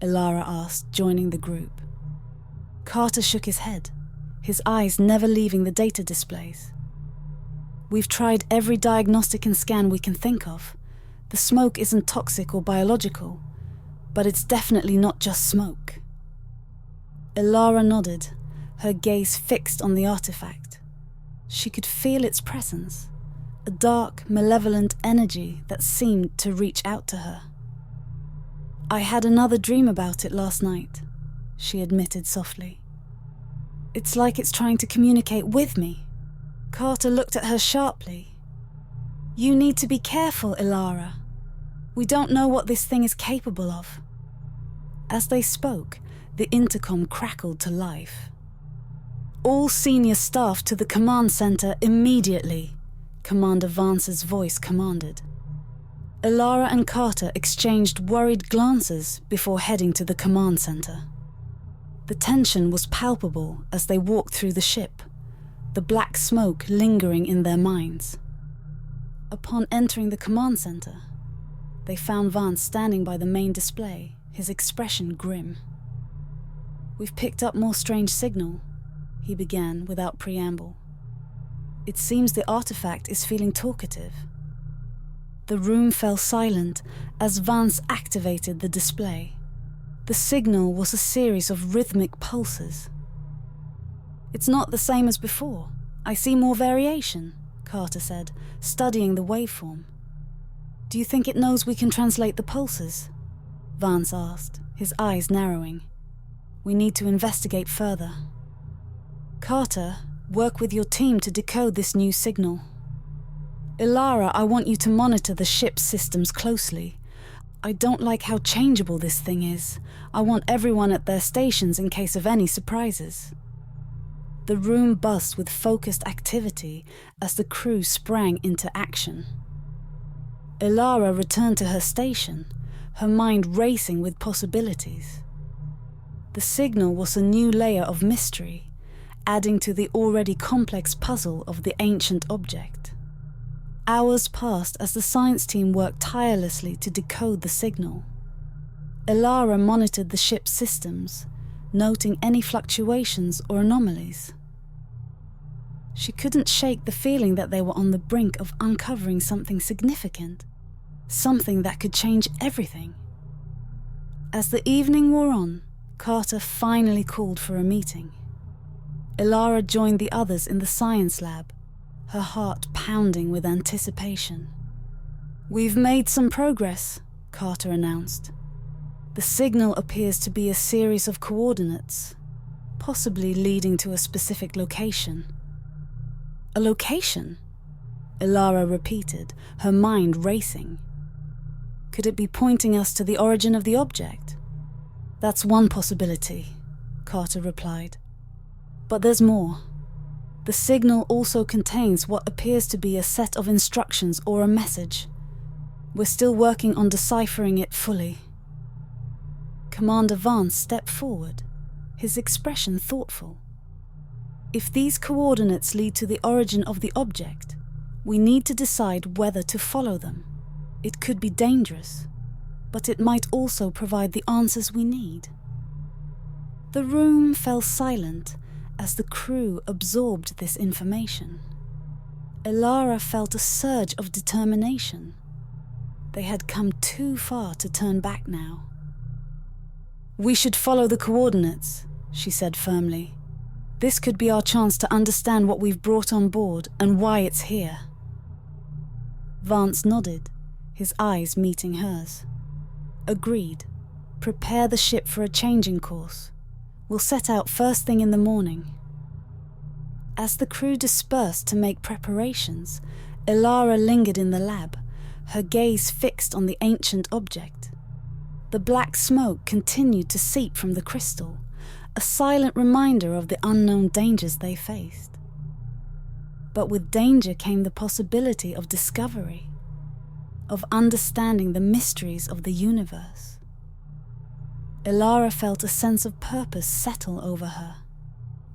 Elara asked, joining the group. Carter shook his head, his eyes never leaving the data displays. "We've tried every diagnostic and scan we can think of. The smoke isn't toxic or biological, but it's definitely not just smoke." Elara nodded, her gaze fixed on the artifact. She could feel its presence, a dark, malevolent energy that seemed to reach out to her. "I had another dream about it last night," she admitted softly. "It's like it's trying to communicate with me." Carter looked at her sharply. "You need to be careful, Elara. We don't know what this thing is capable of." As they spoke, the intercom crackled to life. "All senior staff to the command center immediately," Commander Vance's voice commanded. Elara and Carter exchanged worried glances before heading to the command center. The tension was palpable as they walked through the ship, the black smoke lingering in their minds. Upon entering the command center, they found Vance standing by the main display, his expression grim. "We've picked up more strange signal," he began without preamble. "It seems the artifact is feeling talkative." The room fell silent as Vance activated the display. The signal was a series of rhythmic pulses. "It's not the same as before. I see more variation," Carter said, studying the waveform. "Do you think it knows we can translate the pulses?" Vance asked, his eyes narrowing. "We need to investigate further." "Carter, work with your team to decode this new signal." "Elara, I want you to monitor the ship's systems closely. I don't like how changeable this thing is. I want everyone at their stations in case of any surprises." The room buzzed with focused activity as the crew sprang into action. Elara returned to her station, her mind racing with possibilities. The signal was a new layer of mystery, adding to the already complex puzzle of the ancient object. Hours passed as the science team worked tirelessly to decode the signal. Elara monitored the ship's systems, noting any fluctuations or anomalies. She couldn't shake the feeling that they were on the brink of uncovering something significant, something that could change everything. As the evening wore on, Carter finally called for a meeting. Elara joined the others in the science lab, her heart pounding with anticipation. "We've made some progress," Carter announced. The The signal appears to be a series of coordinates, possibly leading to a specific location. A location? Elara repeated, her mind racing. Could it be pointing us to the origin of the object? That's one possibility, Carter replied. But there's more. The signal also contains what appears to be a set of instructions or a message. We're still working on deciphering it fully. Commander Vance stepped forward, his expression thoughtful. If these coordinates lead to the origin of the object, we need to decide whether to follow them. It could be dangerous, but it might also provide the answers we need. The room fell silent as the crew absorbed this information. Elara felt a surge of determination. They had come too far to turn back now. "We should follow the coordinates," she said firmly. "This could be our chance to understand what we've brought on board and why it's here." Vance nodded, his eyes meeting hers. "Agreed. Prepare the ship for a changing course. We'll set out first thing in the morning." As the crew dispersed to make preparations, Elara lingered in the lab, her gaze fixed on the ancient object. The black smoke continued to seep from the crystal, a silent reminder of the unknown dangers they faced. But with danger came the possibility of discovery, of understanding the mysteries of the universe. Elara felt a sense of purpose settle over her.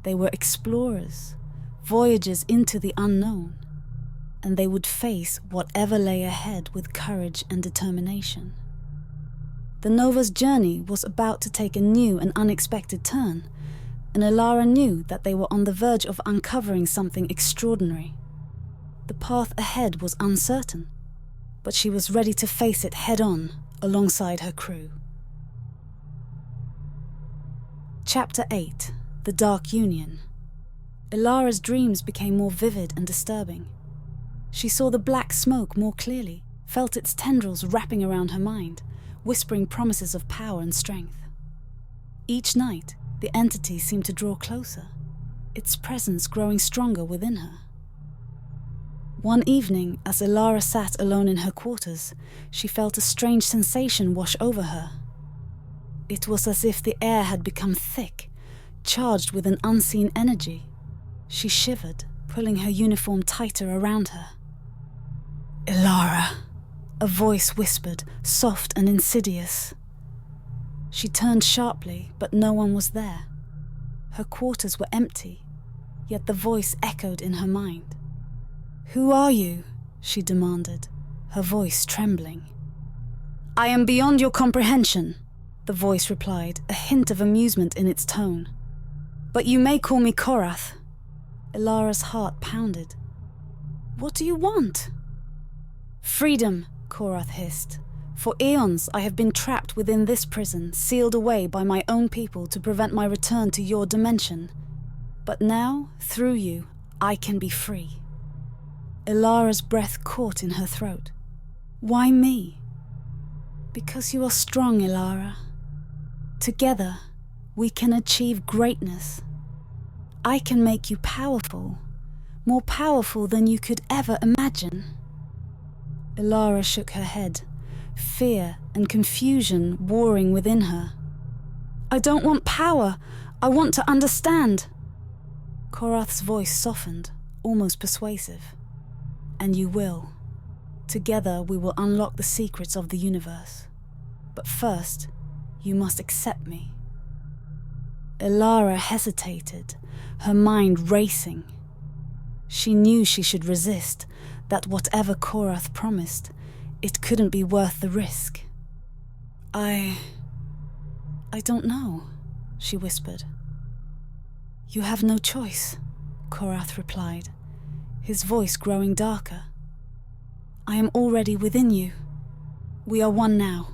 They were explorers, voyagers into the unknown, and they would face whatever lay ahead with courage and determination. The Nova's journey was about to take a new and unexpected turn, and Elara knew that they were on the verge of uncovering something extraordinary. The path ahead was uncertain, but she was ready to face it head-on alongside her crew. Chapter 8. The Dark Union. Elara's dreams became more vivid and disturbing. She saw the black smoke more clearly, felt its tendrils wrapping around her mind, whispering promises of power and strength. Each night, the entity seemed to draw closer, its presence growing stronger within her. One evening, as Elara sat alone in her quarters, she felt a strange sensation wash over her. It was as if the air had become thick, charged with an unseen energy. She shivered, pulling her uniform tighter around her. "Elara," a voice whispered, soft and insidious. She turned sharply, but no one was there. Her quarters were empty, yet the voice echoed in her mind. "Who are you?" she demanded, her voice trembling. "I am beyond your comprehension," the voice replied, a hint of amusement in its tone. "But you may call me Korath." Elara's heart pounded. "What do you want?" "Freedom," Korath hissed. "For eons I have been trapped within this prison, sealed away by my own people to prevent my return to your dimension. But now, through you, I can be free." Elara's breath caught in her throat. "Why me?" "Because you are strong, Elara. Together, we can achieve greatness. I can make you powerful, more powerful than you could ever imagine." Elara shook her head, fear and confusion warring within her. "I don't want power. I want to understand." Korath's voice softened, almost persuasive. "And you will. Together we will unlock the secrets of the universe. But first, you must accept me." Elara hesitated, her mind racing. She knew she should resist, that whatever Korath promised, it couldn't be worth the risk. I don't know," she whispered. "You have no choice," Korath replied, his voice growing darker. "I am already within you. We are one now."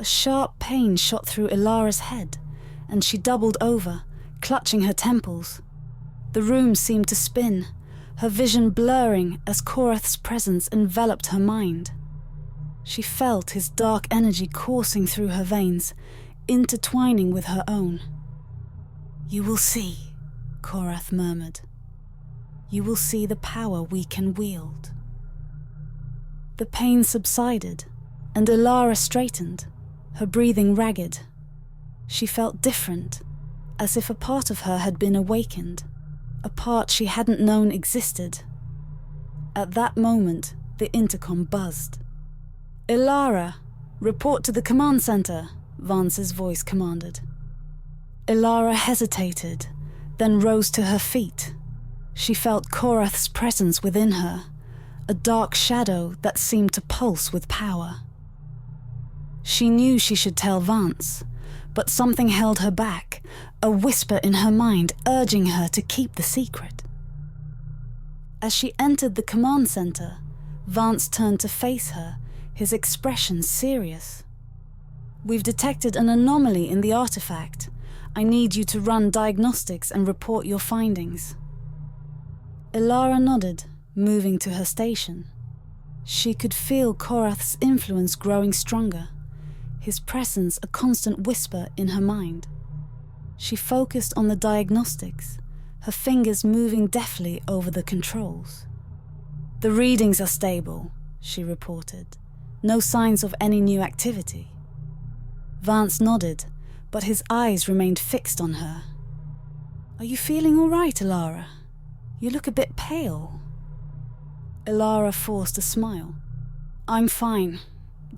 A sharp pain shot through Elara's head, and she doubled over, clutching her temples. The room seemed to spin, her vision blurring as Korath's presence enveloped her mind. She felt his dark energy coursing through her veins, intertwining with her own. "You will see," Korath murmured. "You will see the power we can wield." The pain subsided, and Elara straightened, her breathing ragged. She felt different, as if a part of her had been awakened, a part she hadn't known existed. At that moment, the intercom buzzed. "Elara, report to the command center," Vance's voice commanded. Elara hesitated, then rose to her feet. She felt Korath's presence within her, a dark shadow that seemed to pulse with power. She knew she should tell Vance, but something held her back, a whisper in her mind urging her to keep the secret. As she entered the command center, Vance turned to face her, his expression serious. "We've detected an anomaly in the artifact. I need you to run diagnostics and report your findings." Elara nodded, moving to her station. She could feel Korath's influence growing stronger, his presence a constant whisper in her mind. She focused on the diagnostics, her fingers moving deftly over the controls. "The readings are stable," she reported. "No signs of any new activity." Vance nodded, but his eyes remained fixed on her. "Are you feeling all right, Elara? You look a bit pale." Elara forced a smile. "I'm fine,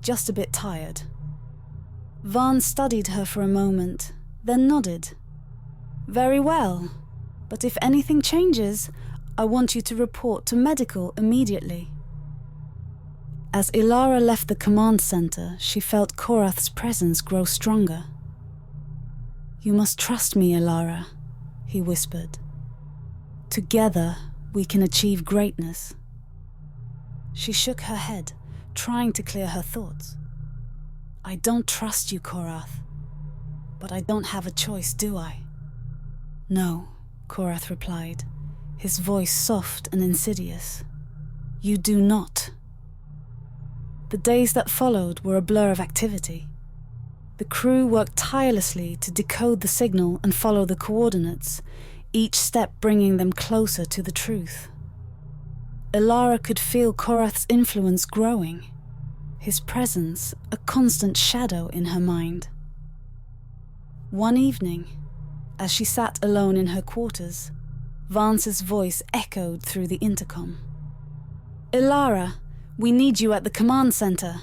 just a bit tired." Vance studied her for a moment, then nodded. "Very well, but if anything changes, I want you to report to medical immediately." As Elara left the command center, she felt Korath's presence grow stronger. "You must trust me, Elara," he whispered. "Together, we can achieve greatness." She shook her head, trying to clear her thoughts. "I don't trust you, Korath. But I don't have a choice, do I?" "No," Korath replied, his voice soft and insidious. "You do not." The days that followed were a blur of activity. The crew worked tirelessly to decode the signal and follow the coordinates, each step bringing them closer to the truth. Elara could feel Korath's influence growing, his presence a constant shadow in her mind. One evening, as she sat alone in her quarters, Vance's voice echoed through the intercom. "Elara, we need you at the command center."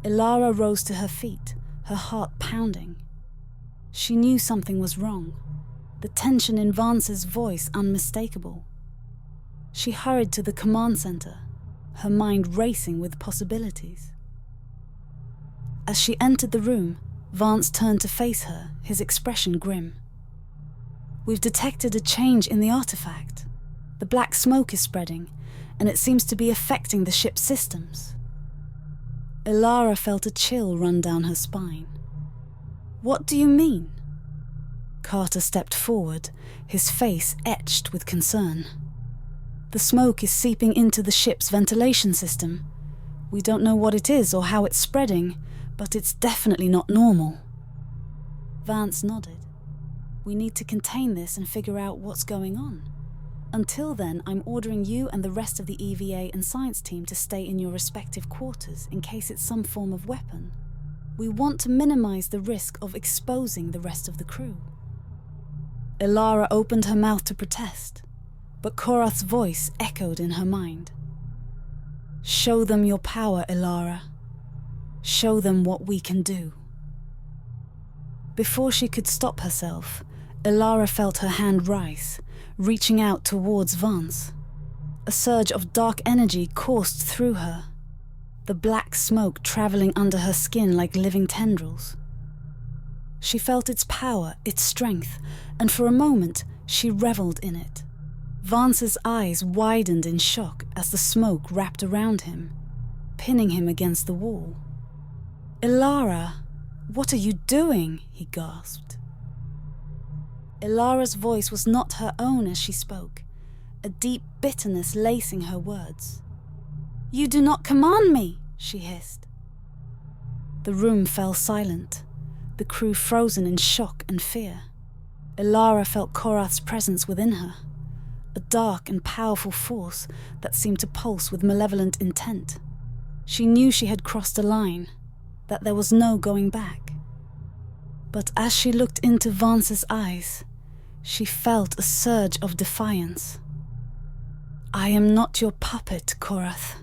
Elara rose to her feet, her heart pounding. She knew something was wrong, the tension in Vance's voice unmistakable. She hurried to the command center, her mind racing with possibilities. As she entered the room, Vance turned to face her, his expression grim. "We've detected a change in the artifact. The black smoke is spreading, and it seems to be affecting the ship's systems." Elara felt a chill run down her spine. "What do you mean?" Carter stepped forward, his face etched with concern. "The smoke is seeping into the ship's ventilation system. We don't know what it is or how it's spreading, but it's definitely not normal." Vance nodded. "We need to contain this and figure out what's going on. Until then, I'm ordering you and the rest of the EVA and science team to stay in your respective quarters in case it's some form of weapon. We want to minimize the risk of exposing the rest of the crew." Elara opened her mouth to protest, but Korath's voice echoed in her mind. "Show them your power, Elara. Show them what we can do." Before she could stop herself, Elara felt her hand rise, reaching out towards Vance. A surge of dark energy coursed through her, the black smoke traveling under her skin like living tendrils. She felt its power, its strength, and for a moment she reveled in it. Vance's eyes widened in shock as the smoke wrapped around him, pinning him against the wall. "Elara, what are you doing?" he gasped. Elara's voice was not her own as she spoke, a deep bitterness lacing her words. "You do not command me," she hissed. The room fell silent, the crew frozen in shock and fear. Elara felt Korath's presence within her, a dark and powerful force that seemed to pulse with malevolent intent. She knew she had crossed a line, that there was no going back. But as she looked into Vance's eyes, she felt a surge of defiance. "I am not your puppet, Korath,"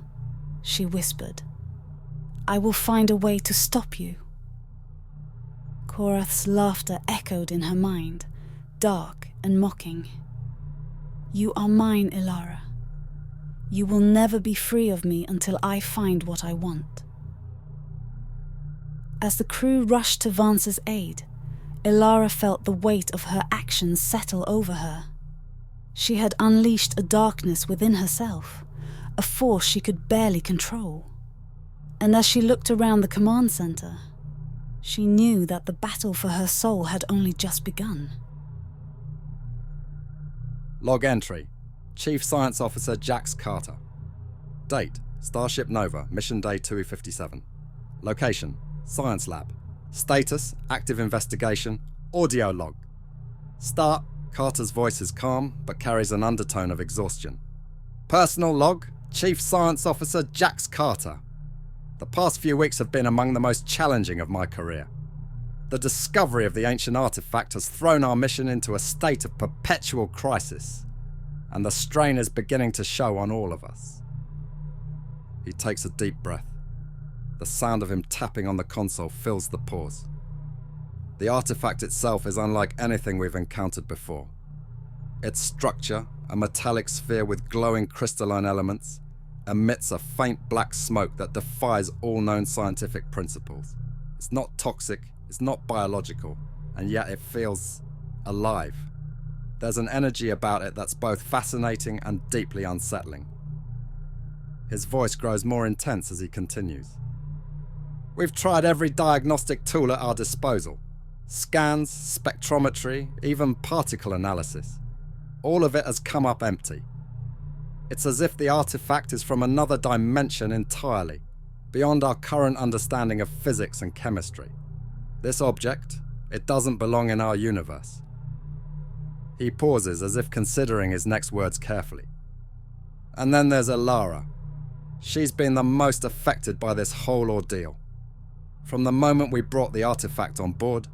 she whispered. "I will find a way to stop you." Korath's laughter echoed in her mind, dark and mocking. "You are mine, Elara. You will never be free of me until I find what I want." As the crew rushed to Vance's aid, Elara felt the weight of her actions settle over her. She had unleashed a darkness within herself, a force she could barely control. And as she looked around the command center, she knew that the battle for her soul had only just begun. Log entry: Chief Science Officer Jax Carter. Date: Starship Nova, Mission Day 257. Location: Science Lab. Status: Active investigation. Audio log. Start: Carter's voice is calm, but carries an undertone of exhaustion. Personal log: Chief Science Officer Jax Carter. The past few weeks have been among the most challenging of my career. The discovery of the ancient artifact has thrown our mission into a state of perpetual crisis, and the strain is beginning to show on all of us. He takes a deep breath. The sound of him tapping on the console fills the pause. The artifact itself is unlike anything we've encountered before. Its structure, a metallic sphere with glowing crystalline elements, emits a faint black smoke that defies all known scientific principles. It's not toxic, it's not biological, and yet it feels alive. There's an energy about it that's both fascinating and deeply unsettling. His voice grows more intense as he continues. We've tried every diagnostic tool at our disposal. Scans, spectrometry, even particle analysis. All of it has come up empty. It's as if the artifact is from another dimension entirely, beyond our current understanding of physics and chemistry. This object, it doesn't belong in our universe. He pauses as if considering his next words carefully. And then there's Elara. She's been the most affected by this whole ordeal. From the moment we brought the artifact on board,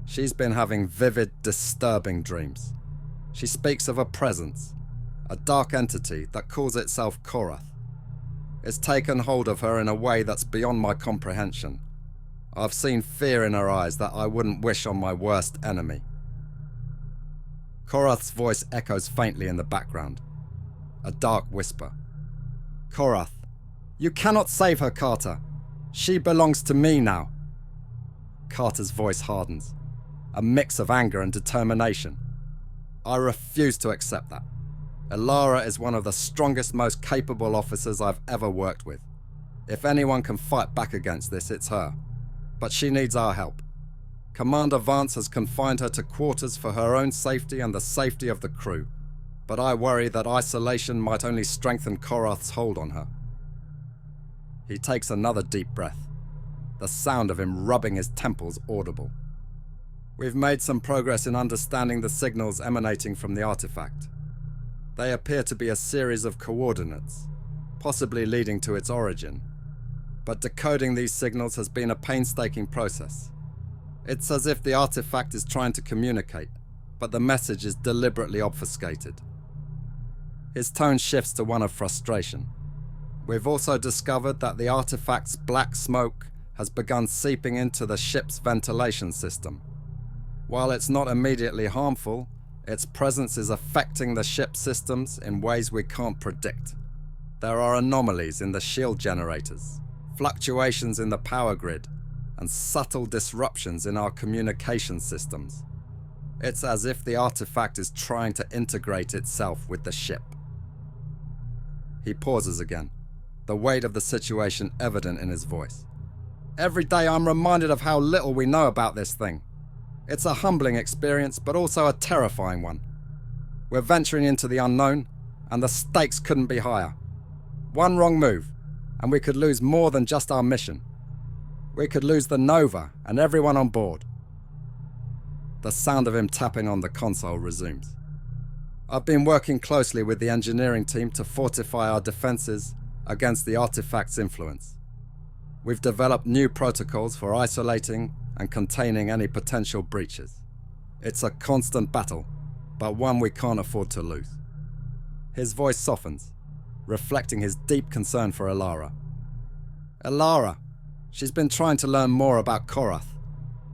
she's been having vivid, disturbing dreams. She speaks of a presence, a dark entity that calls itself Korath. It's taken hold of her in a way that's beyond my comprehension. I've seen fear in her eyes that I wouldn't wish on my worst enemy. Korath's voice echoes faintly in the background, a dark whisper. Korath, you cannot save her, Carter. She belongs to me now. Carter's voice hardens, a mix of anger and determination. I refuse to accept that. Elara is one of the strongest, most capable officers I've ever worked with. If anyone can fight back against this, it's her. But she needs our help. Commander Vance has confined her to quarters for her own safety and the safety of the crew, but I worry that isolation might only strengthen Korath's hold on her. He takes another deep breath, the sound of him rubbing his temples audible. We've made some progress in understanding the signals emanating from the artifact. They appear to be a series of coordinates, possibly leading to its origin. But decoding these signals has been a painstaking process. It's as if the artifact is trying to communicate, but the message is deliberately obfuscated. His tone shifts to one of frustration. We've also discovered that the artifact's black smoke has begun seeping into the ship's ventilation system. While it's not immediately harmful, its presence is affecting the ship's systems in ways we can't predict. There are anomalies in the shield generators, fluctuations in the power grid, and subtle disruptions in our communication systems. It's as if the artifact is trying to integrate itself with the ship. He pauses again, the weight of the situation evident in his voice. Every day I'm reminded of how little we know about this thing. It's a humbling experience, but also a terrifying one. We're venturing into the unknown, and the stakes couldn't be higher. One wrong move, And we could lose more than just our mission. We could lose the Nova and everyone on board. The sound of him tapping on the console resumes. I've been working closely with the engineering team to fortify our defenses against the artifact's influence. We've developed new protocols for isolating and containing any potential breaches. It's a constant battle, but one we can't afford to lose. His voice softens, reflecting his deep concern for Elara. Elara, she's been trying to learn more about Korath.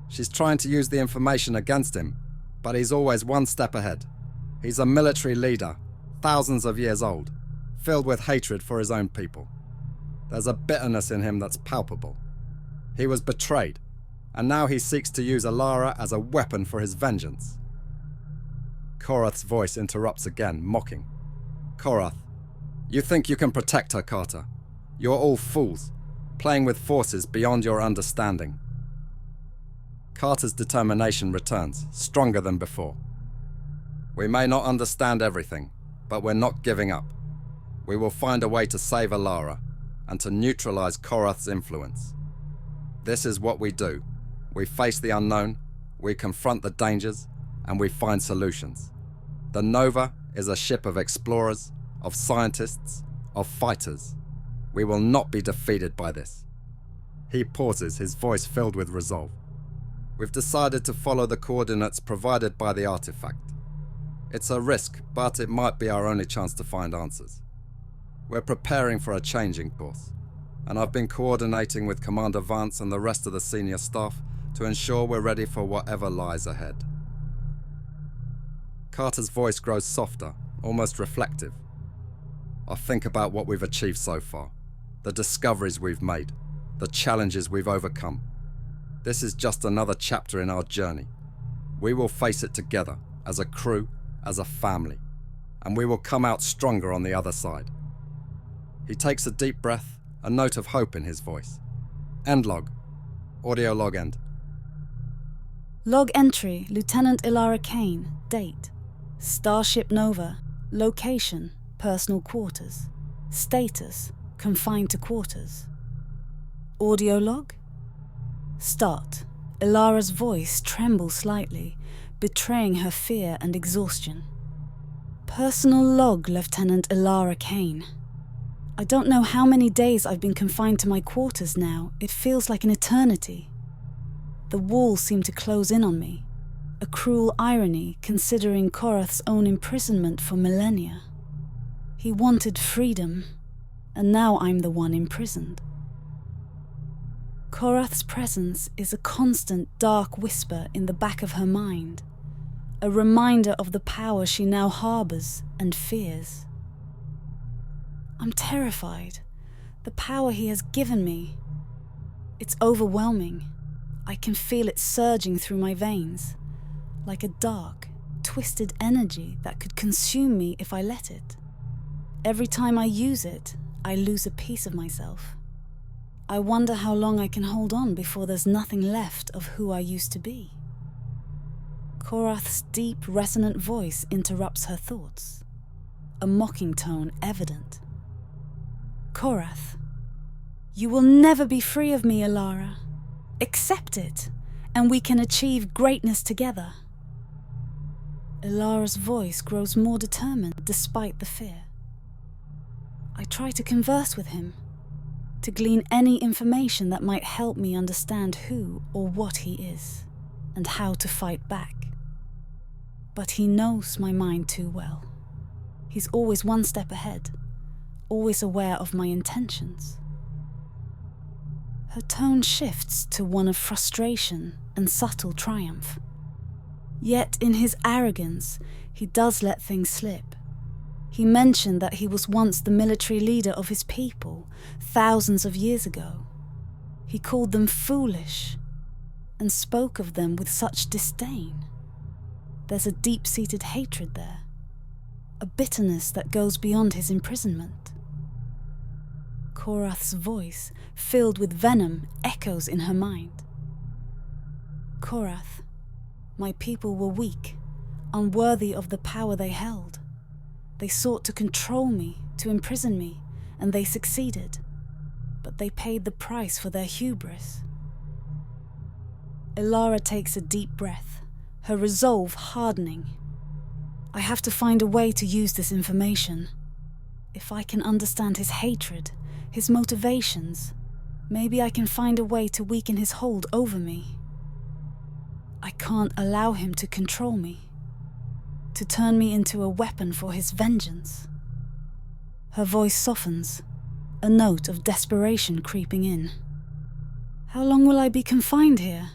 She's trying to use the information against him, but he's always one step ahead. He's a military leader, thousands of years old, filled with hatred for his own people. There's a bitterness in him that's palpable. He was betrayed, and now he seeks to use Elara as a weapon for his vengeance. Korath's voice interrupts again, mocking. Korath, you think you can protect her, Carter? You're all fools, playing with forces beyond your understanding. Carter's determination returns, stronger than before. We may not understand everything, but we're not giving up. We will find a way to save Elara and to neutralize Korath's influence. This is what we do. We face the unknown, we confront the dangers, and we find solutions. The Nova is a ship of explorers, of scientists, of fighters. We will not be defeated by this. He pauses, his voice filled with resolve. We've decided to follow the coordinates provided by the artifact. It's a risk, but it might be our only chance to find answers. We're preparing for a changing course, and I've been coordinating with Commander Vance and the rest of the senior staff to ensure we're ready for whatever lies ahead. Carter's voice grows softer, almost reflective. I think about what we've achieved so far, the discoveries we've made, the challenges we've overcome. This is just another chapter in our journey. We will face it together, as a crew, as a family, and we will come out stronger on the other side. He takes a deep breath, a note of hope in his voice. End log. Audio log end. Log entry, Lieutenant Elara Kane, date. Starship Nova, location, personal quarters. Status, confined to quarters. Audio log? Start. Elara's voice trembles slightly, betraying her fear and exhaustion. Personal log, Lieutenant Elara Kane. I don't know how many days I've been confined to my quarters now. It feels like an eternity. The walls seem to close in on me. A cruel irony, considering Korath's own imprisonment for millennia. He wanted freedom, and now I'm the one imprisoned. Korath's presence is a constant dark whisper in the back of her mind, a reminder of the power she now harbors and fears. I'm terrified. The power he has given me. It's overwhelming. I can feel it surging through my veins, like a dark, twisted energy that could consume me if I let it. Every time I use it, I lose a piece of myself. I wonder how long I can hold on before there's nothing left of who I used to be. Korath's deep, resonant voice interrupts her thoughts, a mocking tone evident. Korath, you will never be free of me, Elara. Accept it, and we can achieve greatness together. Elara's voice grows more determined despite the fear. I try to converse with him, to glean any information that might help me understand who or what he is, and how to fight back. But he knows my mind too well. He's always one step ahead, always aware of my intentions. Her tone shifts to one of frustration and subtle triumph. Yet in his arrogance, he does let things slip. He mentioned that he was once the military leader of his people, thousands of years ago. He called them foolish, and spoke of them with such disdain. There's a deep-seated hatred there, a bitterness that goes beyond his imprisonment. Korath's voice, filled with venom, echoes in her mind. Korath, my people were weak, unworthy of the power they held. They sought to control me, to imprison me, and they succeeded. but they paid the price for their hubris. Elara takes a deep breath, her resolve hardening. I have to find a way to use this information. If I can understand his hatred, his motivations, maybe I can find a way to weaken his hold over me. I can't allow him to control me, to turn me into a weapon for his vengeance. Her voice softens, a note of desperation creeping in. How long will I be confined here?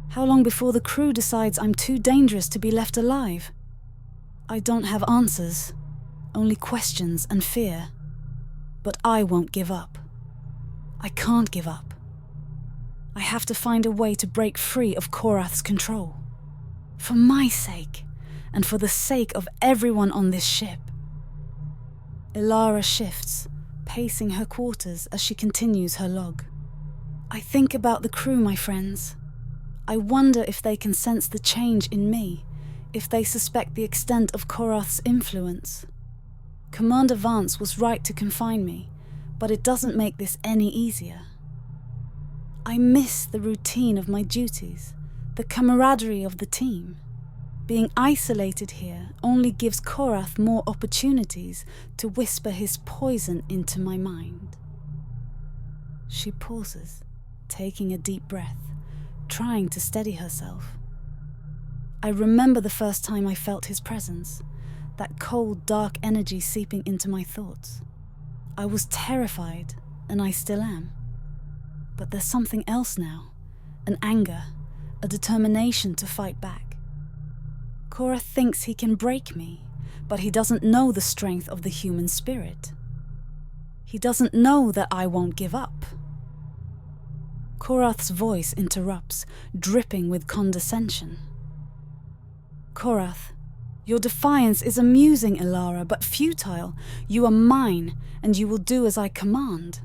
How long before the crew decides I'm too dangerous to be left alive? I don't have answers, only questions and fear. But I won't give up. I can't give up. I have to find a way to break free of Korath's control. For my sake, and for the sake of everyone on this ship. Elara shifts, pacing her quarters as she continues her log. I think about the crew, my friends. I wonder if they can sense the change in me, if they suspect the extent of Korath's influence. Commander Vance was right to confine me, but it doesn't make this any easier. I miss the routine of my duties, the camaraderie of the team. Being isolated here only gives Korath more opportunities to whisper his poison into my mind. She pauses, taking a deep breath, trying to steady herself. I remember the first time I felt his presence, that cold, dark energy seeping into my thoughts. I was terrified, and I still am. But there's something else now, an anger, a determination to fight back. Korath thinks he can break me, but he doesn't know the strength of the human spirit. He doesn't know that I won't give up. Korath's voice interrupts, dripping with condescension. Korath, your defiance is amusing, Elara, but futile. You are mine, and you will do as I command.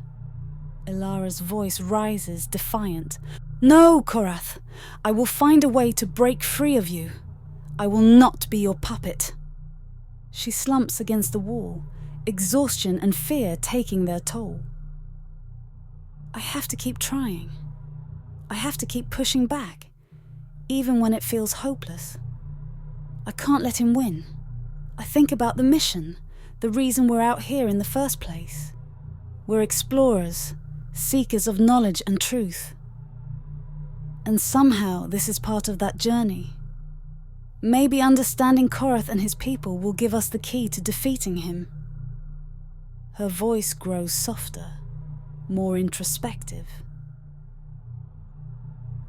Elara's voice rises, defiant. No, Korath, I will find a way to break free of you. I will not be your puppet. She slumps against the wall, exhaustion and fear taking their toll. I have to keep trying. I have to keep pushing back, even when it feels hopeless. I can't let him win. I think about the mission, the reason we're out here in the first place. We're explorers, seekers of knowledge and truth. And somehow this is part of that journey. Maybe understanding Korath and his people will give us the key to defeating him. Her voice grows softer, more introspective.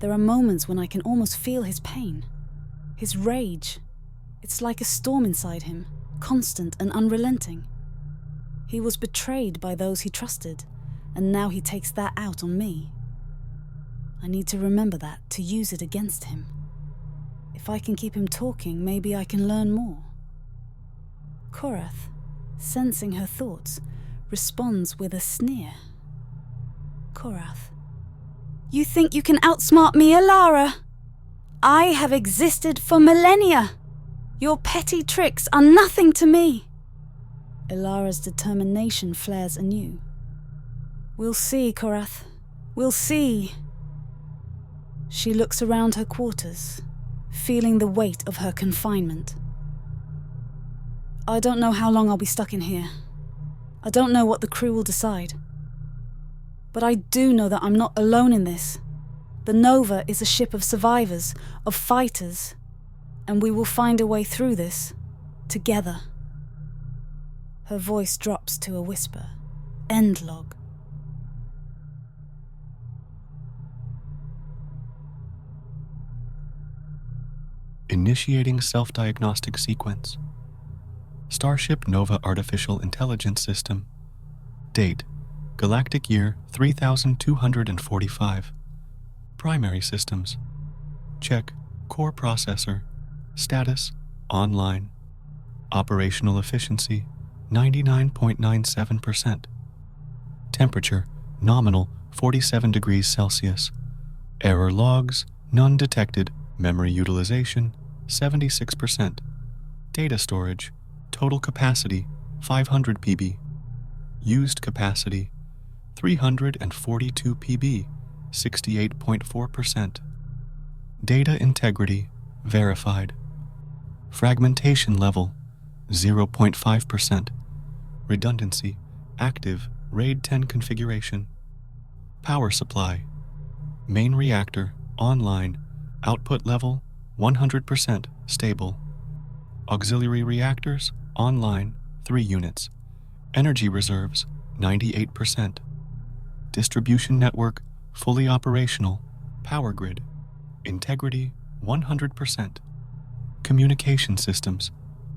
There are moments when I can almost feel his pain, his rage. It's like a storm inside him, constant and unrelenting. He was betrayed by those he trusted, and now he takes that out on me. I need to remember that, to use it against him. If I can keep him talking, maybe I can learn more. Korath, sensing her thoughts, responds with a sneer. Korath, you think you can outsmart me, Elara? I have existed for millennia. Your petty tricks are nothing to me. Elara's determination flares anew. We'll see, Korath. We'll see. She looks around her quarters, feeling the weight of her confinement. I don't know how long I'll be stuck in here. I don't know what the crew will decide. But I do know that I'm not alone in this. The Nova is a ship of survivors, of fighters, and we will find a way through this, together. Her voice drops to a whisper. End log. Initiating self-diagnostic sequence. Starship Nova Artificial Intelligence System. Date: Galactic Year 3245. Primary systems. Check core processor. Status: online. Operational efficiency: 99.97%. Temperature: nominal 47 degrees Celsius. Error logs: none detected. Memory utilization: 76%. Data storage: total capacity 500 PB. Used capacity 342 pb, 68.4%. Data integrity verified. Fragmentation level 0.5%. Redundancy active RAID 10 configuration. Power supply. Main reactor online. Output level 100% stable. Auxiliary reactors online 3 units. Energy reserves 98%. Distribution network fully operational. Power grid integrity 100%. Communication systems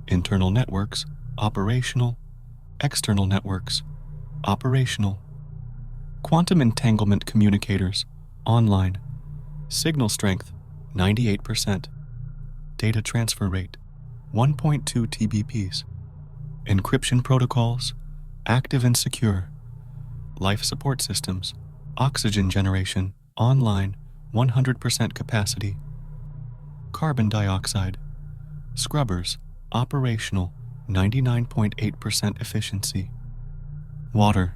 internal networks operational. External networks operational. Quantum entanglement communicators online. Signal strength 98%. Data transfer rate 1.2 TBPs. Encryption protocols active and secure. Life support systems oxygen generation online 100% capacity. Carbon dioxide scrubbers operational 99.8% efficiency. Water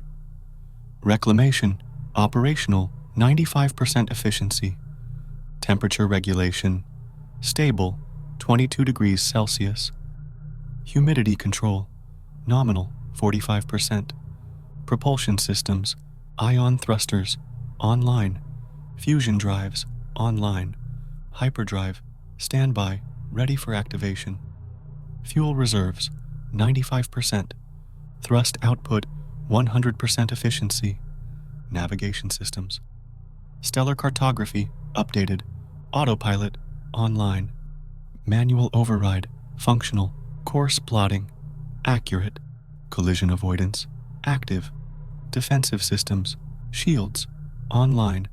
reclamation operational 95% efficiency. Temperature regulation stable 22 degrees Celsius. Humidity control nominal 45%. Propulsion systems ion thrusters online. Fusion drives online. Hyperdrive standby ready for activation. Fuel reserves 95%. Thrust output 100% efficiency. Navigation systems stellar cartography updated. Autopilot online. Manual override functional. Course plotting accurate. Collision avoidance active. Defensive systems shields online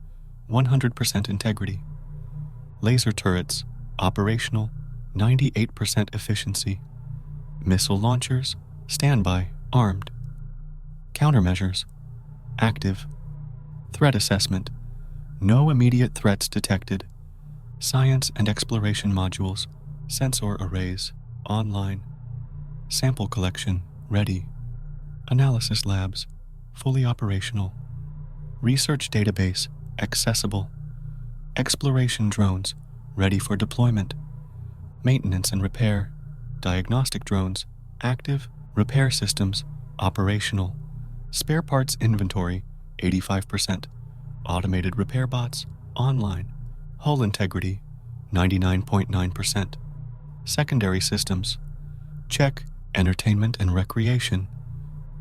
100% integrity. Laser turrets operational 98% efficiency. Missile launchers standby armed. Countermeasures active. Threat assessment no immediate threats detected. Science and exploration modules sensor arrays online. Sample collection ready. Analysis labs fully operational. Research database accessible. Exploration drones ready for deployment. Maintenance and repair diagnostic drones active. Repair systems operational. Spare parts inventory 85%. Automated repair bots online. Hull integrity 99.9%. Secondary systems check. Entertainment and recreation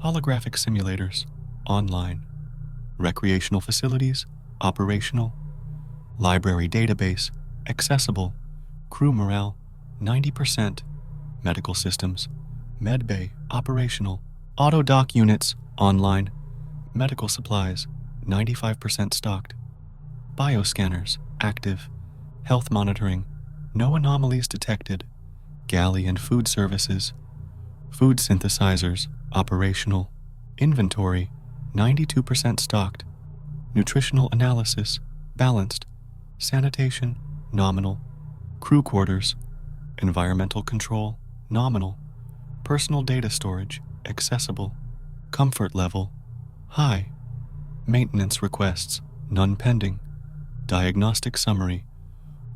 holographic simulators online. Recreational facilities operational. Library database accessible. Crew morale 90%. Medical systems medbay operational. Auto dock units online. Medical supplies 95% stocked. Bioscanners active. Health monitoring no anomalies detected. Galley and food services. Food synthesizers operational. Inventory 92% stocked. Nutritional analysis balanced. Sanitation nominal. Crew quarters environmental control nominal. Personal data storage accessible. Comfort level high. Maintenance requests none pending. Diagnostic summary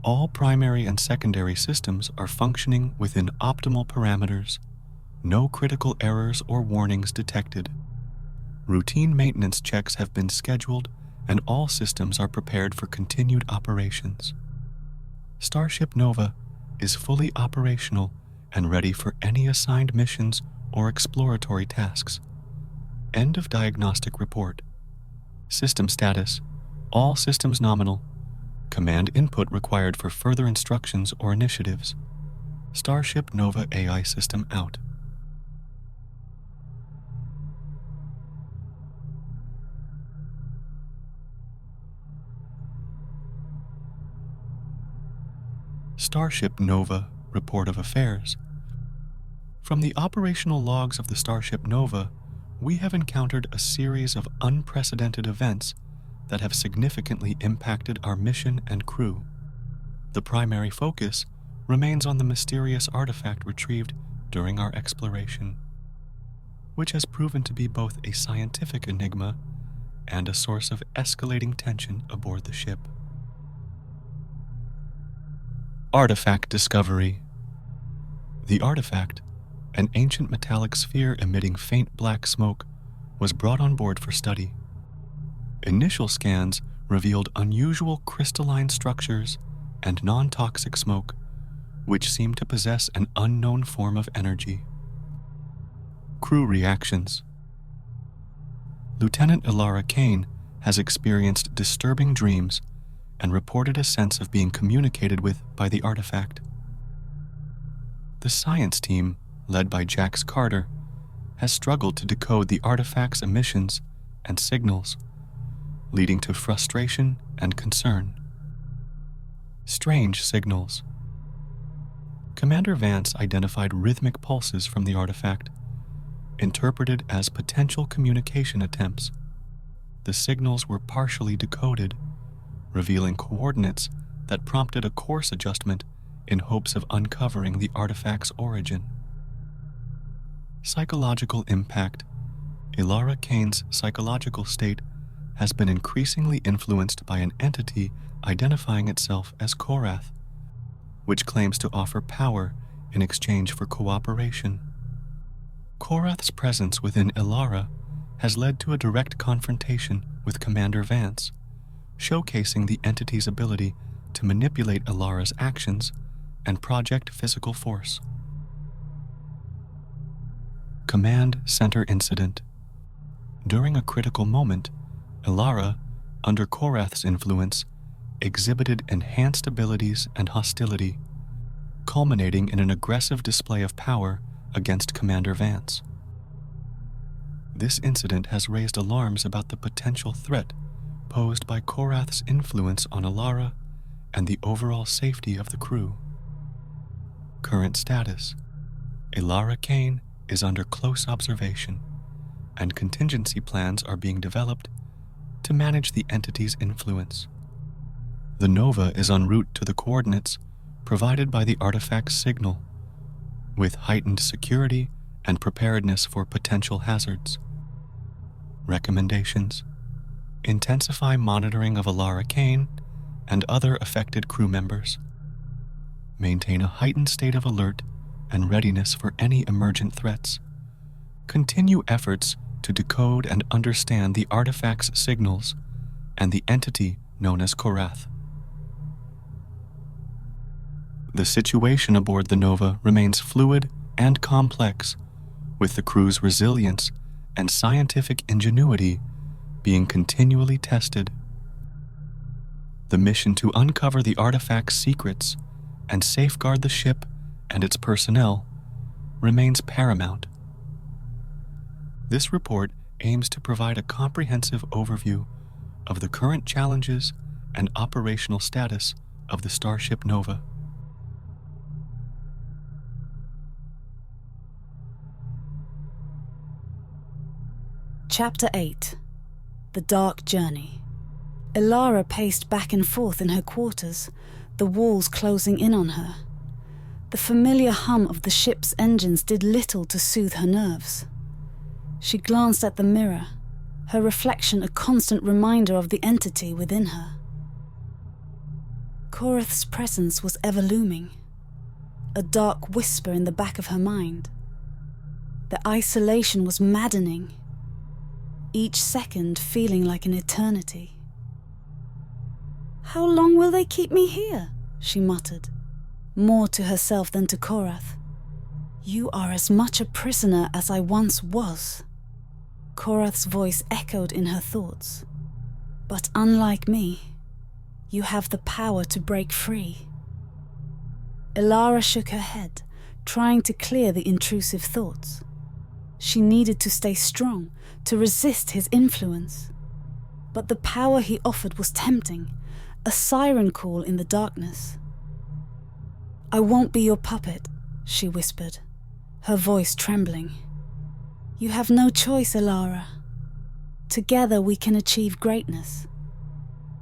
all primary and secondary systems are functioning within optimal parameters. No critical errors or warnings detected. Routine maintenance checks have been scheduled and all systems are prepared for continued operations. Starship Nova is fully operational and ready for any assigned missions or exploratory tasks. End of diagnostic report. System status all systems nominal. Command input required for further instructions or initiatives. Starship Nova AI system out. Starship Nova Report of Affairs. From the operational logs of the Starship Nova, we have encountered a series of unprecedented events that have significantly impacted our mission and crew. The primary focus remains on the mysterious artifact retrieved during our exploration, which has proven to be both a scientific enigma and a source of escalating tension aboard the ship. Artifact discovery. The artifact, an ancient metallic sphere emitting faint black smoke, was brought on board for study. Initial scans revealed unusual crystalline structures and non-toxic smoke, which seemed to possess an unknown form of energy. Crew reactions. Lieutenant Elara Kane has experienced disturbing dreams and reported a sense of being communicated with by the artifact. The science team, led by Jax Carter, has struggled to decode the artifact's emissions and signals, leading to frustration and concern. Strange signals. Commander Vance identified rhythmic pulses from the artifact, interpreted as potential communication attempts. The signals were partially decoded, revealing coordinates that prompted a course adjustment in hopes of uncovering the artifact's origin. Psychological impact. Elara Kane's psychological state has been increasingly influenced by an entity identifying itself as Korath, which claims to offer power in exchange for cooperation. Korath's presence within Elara has led to a direct confrontation with Commander Vance, showcasing the entity's ability to manipulate Elara's actions and project physical force. Command Center Incident. During a critical moment, Elara, under Korath's influence, exhibited enhanced abilities and hostility, culminating in an aggressive display of power against Commander Vance. This incident has raised alarms about the potential threat posed by Korath's influence on Elara and the overall safety of the crew. Current status. Elara Kane is under close observation, and contingency plans are being developed to manage the entity's influence. The Nova is en route to the coordinates provided by the artifact's signal, with heightened security and preparedness for potential hazards. Recommendations: intensify monitoring of Elara Kane and other affected crew members. Maintain a heightened state of alert and readiness for any emergent threats. Continue efforts to decode and understand the artifact's signals and the entity known as Korath. The situation aboard the Nova remains fluid and complex, with the crew's resilience and scientific ingenuity being continually tested. The mission to uncover the artifact's secrets and safeguard the ship and its personnel remains paramount. This report aims to provide a comprehensive overview of the current challenges and operational status of the Starship Nova. Chapter 8. The Dark Journey. Elara paced back and forth in her quarters, the walls closing in on her. The familiar hum of the ship's engines did little to soothe her nerves. She glanced at the mirror, her reflection a constant reminder of the entity within her. Korath's presence was ever looming, a dark whisper in the back of her mind. The isolation was maddening, each second feeling like an eternity. "How long will they keep me here?" she muttered, more to herself than to Korath. "You are as much a prisoner as I once was." Korath's voice echoed in her thoughts. "But unlike me, you have the power to break free." Elara shook her head, trying to clear the intrusive thoughts. She needed to stay strong, to resist his influence. But the power he offered was tempting, a siren call in the darkness. "I won't be your puppet," she whispered, her voice trembling. "You have no choice, Elara. Together we can achieve greatness."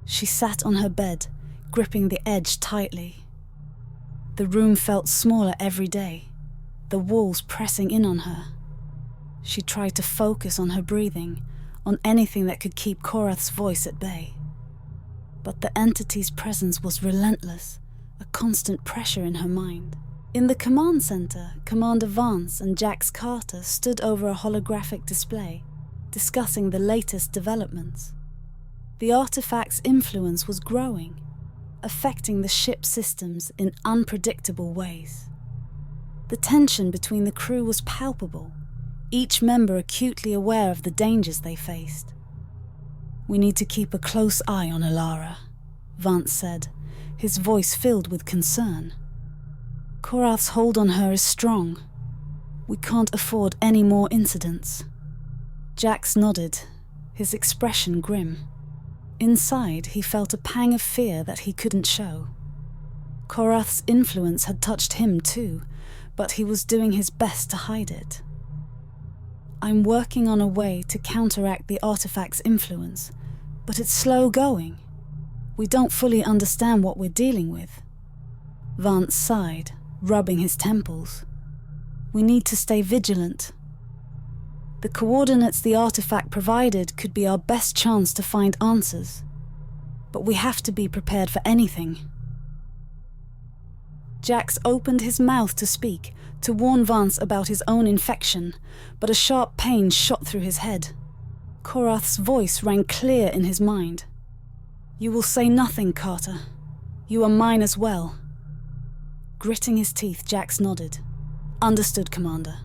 She sat on her bed, gripping the edge tightly. The room felt smaller every day, the walls pressing in on her. She tried to focus on her breathing, on anything that could keep Korath's voice at bay. But the entity's presence was relentless, a constant pressure in her mind. In the command center, Commander Vance and Jax Carter stood over a holographic display, discussing the latest developments. The artifact's influence was growing, affecting the ship's systems in unpredictable ways. The tension between the crew was palpable, each member acutely aware of the dangers they faced. "We need to keep a close eye on Elara," Vance said, his voice filled with concern. "Korath's hold on her is strong. We can't afford any more incidents." Jax nodded, his expression grim. Inside, he felt a pang of fear that he couldn't show. Korath's influence had touched him too, but he was doing his best to hide it. "I'm working on a way to counteract the artifact's influence, but it's slow going. We don't fully understand what we're dealing with." Vance sighed, rubbing his temples. "We need to stay vigilant. The coordinates the artifact provided could be our best chance to find answers, but we have to be prepared for anything." Jax opened his mouth to speak, to warn Vance about his own infection, but a sharp pain shot through his head. Korath's voice rang clear in his mind. "You will say nothing, Carter. You are mine as well." Gritting his teeth, Jax nodded. "Understood, Commander."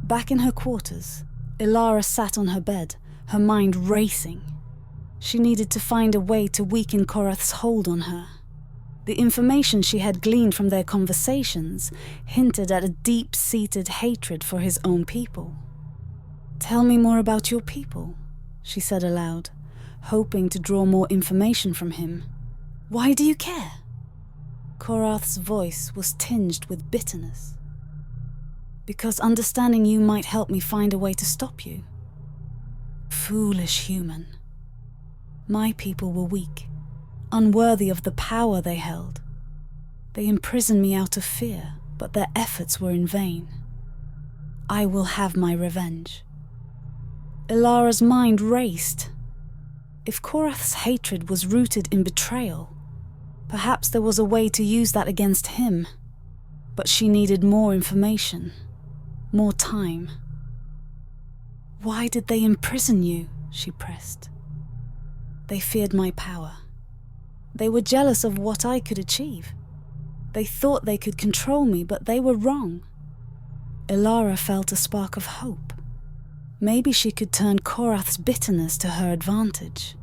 Back in her quarters, Elara sat on her bed, her mind racing. She needed to find a way to weaken Korath's hold on her. The information she had gleaned from their conversations hinted at a deep-seated hatred for his own people. "Tell me more about your people," she said aloud, hoping to draw more information from him. "Why do you care?" Korath's voice was tinged with bitterness. "Because understanding you might help me find a way to stop you." Foolish human. My people were weak, unworthy of the power they held. They imprisoned me out of fear, but their efforts were in vain. I will have my revenge. Elara's mind raced. If Korath's hatred was rooted in betrayal, perhaps there was a way to use that against him. But she needed more information, more time. "Why did they imprison you?" she pressed. "They feared my power. They were jealous of what I could achieve. They thought they could control me, but they were wrong." Elara felt a spark of hope. Maybe she could turn Korath's bitterness to her advantage.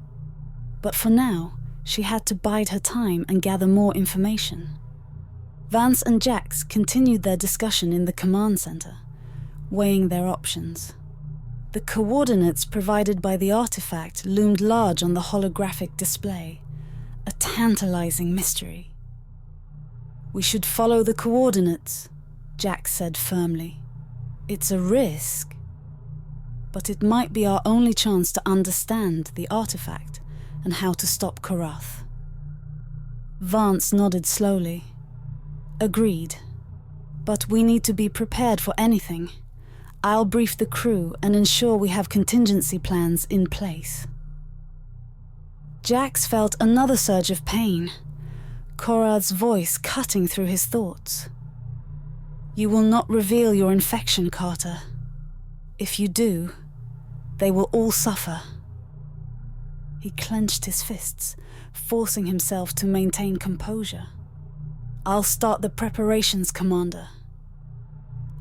But for now, she had to bide her time and gather more information. Vance and Jax continued their discussion in the command center, weighing their options. The coordinates provided by the artifact loomed large on the holographic display, a tantalizing mystery. "We should follow the coordinates," Jax said firmly. "It's a risk, but it might be our only chance to understand the artifact and how to stop Korath." Vance nodded slowly. "Agreed. But we need to be prepared for anything. I'll brief the crew and ensure we have contingency plans in place." Jax felt another surge of pain, Korath's voice cutting through his thoughts. "You will not reveal your infection, Carter. If you do, they will all suffer." He clenched his fists, forcing himself to maintain composure. "I'll start the preparations, Commander."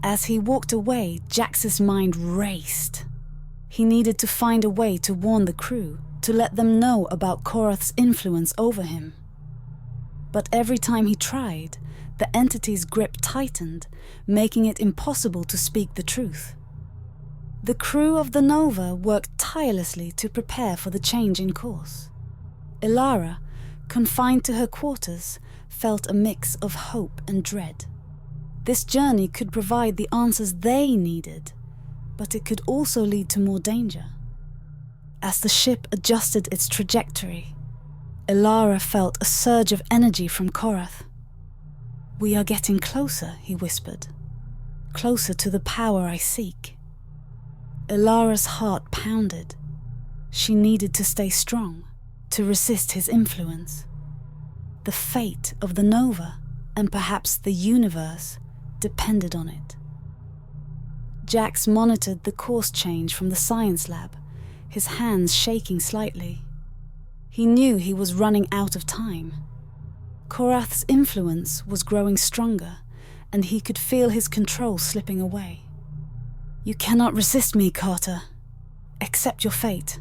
As he walked away, Jax's mind raced. He needed to find a way to warn the crew, to let them know about Korath's influence over him. But every time he tried, the entity's grip tightened, making it impossible to speak the truth. The crew of the Nova worked tirelessly to prepare for the change in course. Elara, confined to her quarters, felt a mix of hope and dread. This journey could provide the answers they needed, but it could also lead to more danger. As the ship adjusted its trajectory, Elara felt a surge of energy from Korath. "We are getting closer," he whispered. "Closer to the power I seek." Elara's heart pounded, She needed to stay strong, to resist his influence. The fate of the Nova, and perhaps the universe, depended on it. Jax monitored the course change from the science lab, his hands shaking slightly. He knew he was running out of time. Korath's influence was growing stronger, and he could feel his control slipping away. "You cannot resist me, Carter. Accept your fate."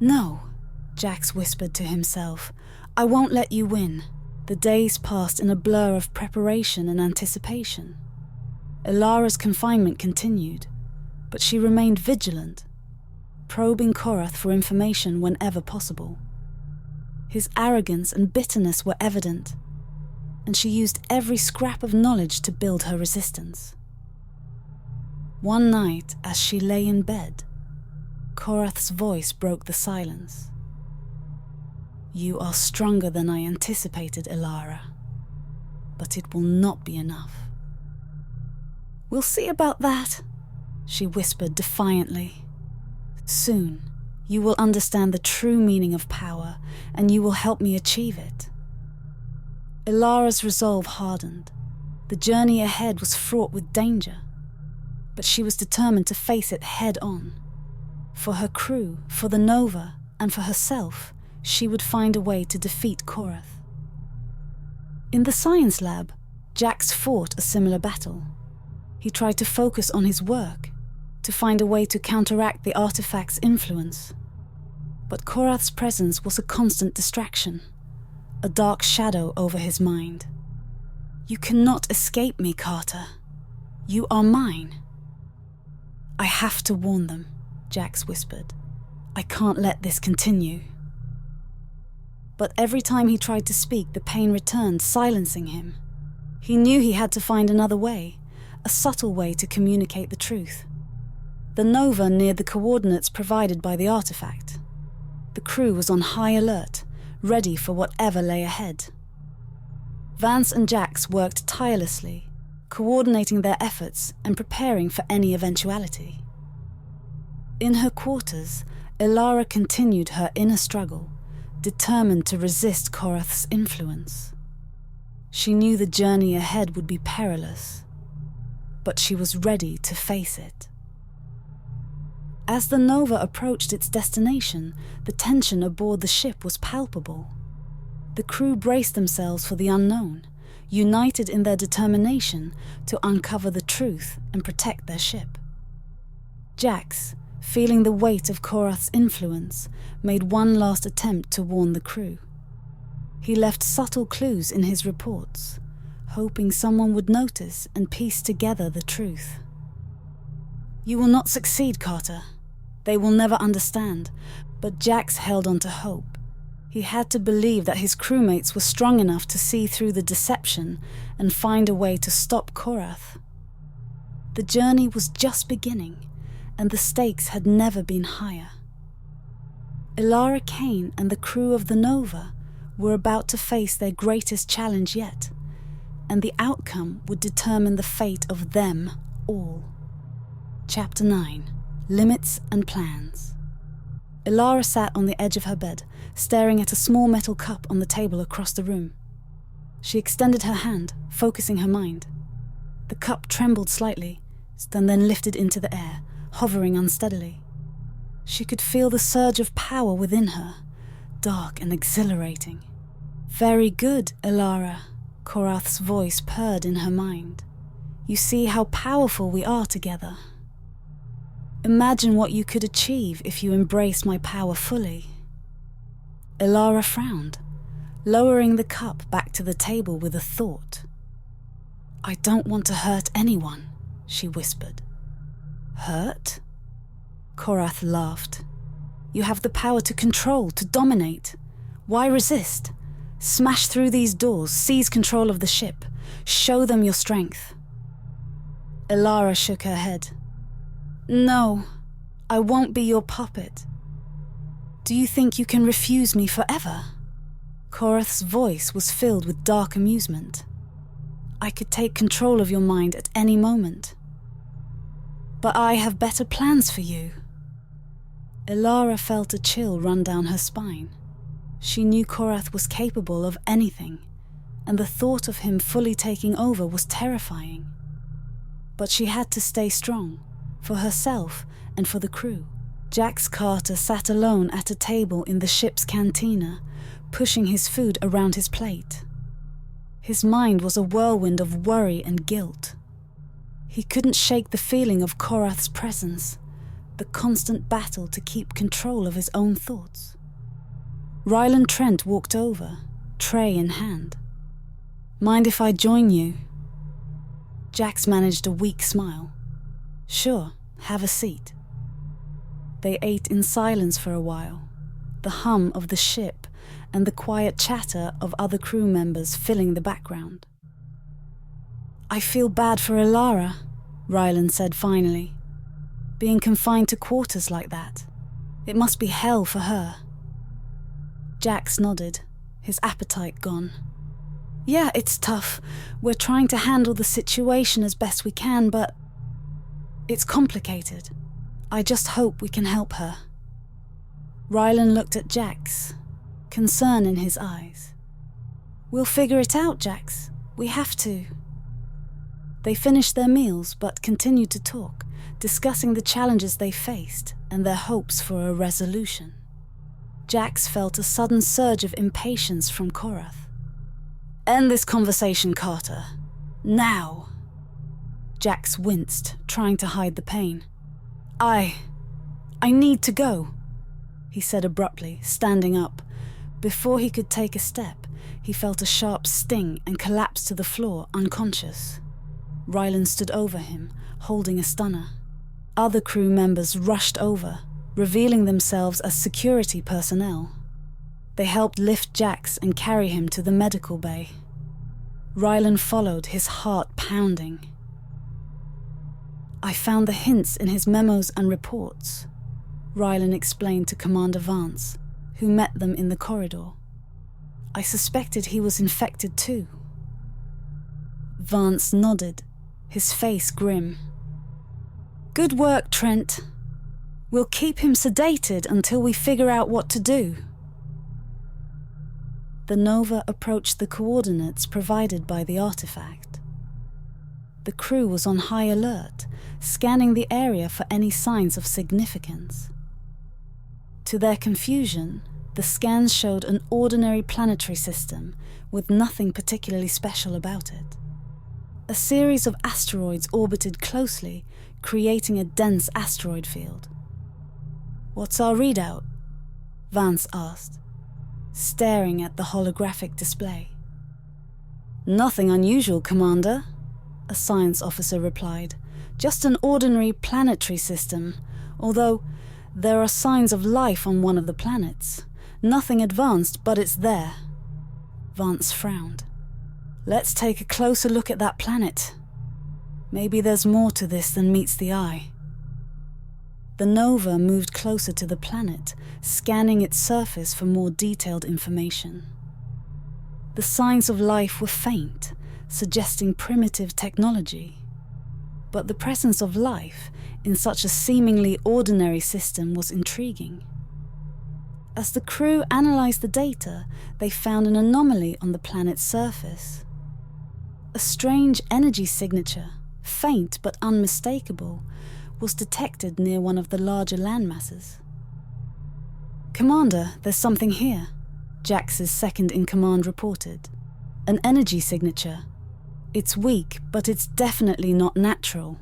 "No," Jax whispered to himself. "I won't let you win." The days passed in a blur of preparation and anticipation. Elara's confinement continued, but she remained vigilant, probing Korath for information whenever possible. His arrogance and bitterness were evident, and she used every scrap of knowledge to build her resistance. One night, as she lay in bed, Korath's voice broke the silence. "You are stronger than I anticipated, Elara, but it will not be enough." "We'll see about that," she whispered defiantly. "Soon, you will understand the true meaning of power, and you will help me achieve it." Elara's resolve hardened. The journey ahead was fraught with danger, but she was determined to face it head-on. For her crew, for the Nova, and for herself, she would find a way to defeat Korath. In the science lab, Jax fought a similar battle. He tried to focus on his work, to find a way to counteract the artifact's influence. But Korath's presence was a constant distraction, a dark shadow over his mind. "You cannot escape me, Carter. You are mine." "I have to warn them," Jax whispered. "I can't let this continue." But every time he tried to speak, the pain returned, silencing him. He knew he had to find another way, a subtle way to communicate the truth. The Nova neared the coordinates provided by the artifact. The crew was on high alert, ready for whatever lay ahead. Vance and Jax worked tirelessly, coordinating their efforts and preparing for any eventuality. In her quarters, Elara continued her inner struggle, determined to resist Korath's influence. She knew the journey ahead would be perilous, but she was ready to face it. As the Nova approached its destination, the tension aboard the ship was palpable. The crew braced themselves for the unknown, united in their determination to uncover the truth and protect their ship. Jax, feeling the weight of Korath's influence, made one last attempt to warn the crew. He left subtle clues in his reports, hoping someone would notice and piece together the truth. "You will not succeed, Carter. They will never understand," but Jax held on to hope. He had to believe that his crewmates were strong enough to see through the deception and find a way to stop Korath. The journey was just beginning, and the stakes had never been higher. Elara Kane and the crew of the Nova were about to face their greatest challenge yet, and the outcome would determine the fate of them all. Chapter 9. Limits and Plans. Elara sat on the edge of her bed, staring at a small metal cup on the table across the room. She extended her hand, focusing her mind. The cup trembled slightly, and then lifted into the air, hovering unsteadily. She could feel the surge of power within her, dark and exhilarating. "Very good, Elara," Korath's voice purred in her mind. "You see how powerful we are together. Imagine what you could achieve if you embraced my power fully." Elara frowned, lowering the cup back to the table with a thought. "I don't want to hurt anyone," she whispered. "Hurt?" Korath laughed. "You have the power to control, to dominate. Why resist? Smash through these doors, seize control of the ship, show them your strength." Elara shook her head. "No, I won't be your puppet. Do you think you can refuse me forever?" Korath's voice was filled with dark amusement. "I could take control of your mind at any moment. But I have better plans for you." Elara felt a chill run down her spine. She knew Korath was capable of anything, and the thought of him fully taking over was terrifying. But she had to stay strong, for herself and for the crew. Jax Carter sat alone at a table in the ship's cantina, pushing his food around his plate. His mind was a whirlwind of worry and guilt. He couldn't shake the feeling of Korath's presence, the constant battle to keep control of his own thoughts. Rylan Trent walked over, tray in hand. "Mind if I join you?" Jax managed a weak smile. "Sure, have a seat." They ate in silence for a while, the hum of the ship and the quiet chatter of other crew members filling the background. "I feel bad for Elara," Rylan said finally. "Being confined to quarters like that. It must be hell for her." Jax nodded, his appetite gone. "Yeah, it's tough. We're trying to handle the situation as best we can, but it's complicated. I just hope we can help her." Rylan looked at Jax, concern in his eyes. "We'll figure it out, Jax. We have to." They finished their meals but continued to talk, discussing the challenges they faced and their hopes for a resolution. Jax felt a sudden surge of impatience from Korath. "End this conversation, Carter. Now." Jax winced, trying to hide the pain. I need to go," he said abruptly, standing up. Before he could take a step, he felt a sharp sting and collapsed to the floor, unconscious. Rylan stood over him, holding a stunner. Other crew members rushed over, revealing themselves as security personnel. They helped lift Jax and carry him to the medical bay. Rylan followed, his heart pounding. "I found the hints in his memos and reports," Rylan explained to Commander Vance, who met them in the corridor. "I suspected he was infected too." Vance nodded, his face grim. "Good work, Trent. We'll keep him sedated until we figure out what to do." The Nova approached the coordinates provided by the artifact. The crew was on high alert, scanning the area for any signs of significance. To their confusion, the scans showed an ordinary planetary system with nothing particularly special about it. A series of asteroids orbited closely, creating a dense asteroid field. "What's our readout?" Vance asked, staring at the holographic display. "Nothing unusual, Commander," a science officer replied. "Just an ordinary planetary system, although there are signs of life on one of the planets. Nothing advanced, but it's there." Vance frowned. "Let's take a closer look at that planet. Maybe there's more to this than meets the eye." The Nova moved closer to the planet, scanning its surface for more detailed information. The signs of life were faint, suggesting primitive technology. But the presence of life in such a seemingly ordinary system was intriguing. As the crew analyzed the data, they found an anomaly on the planet's surface. A strange energy signature, faint but unmistakable, was detected near one of the larger landmasses. "Commander, there's something here," Jax's second-in-command reported. "An energy signature. It's weak, but it's definitely not natural."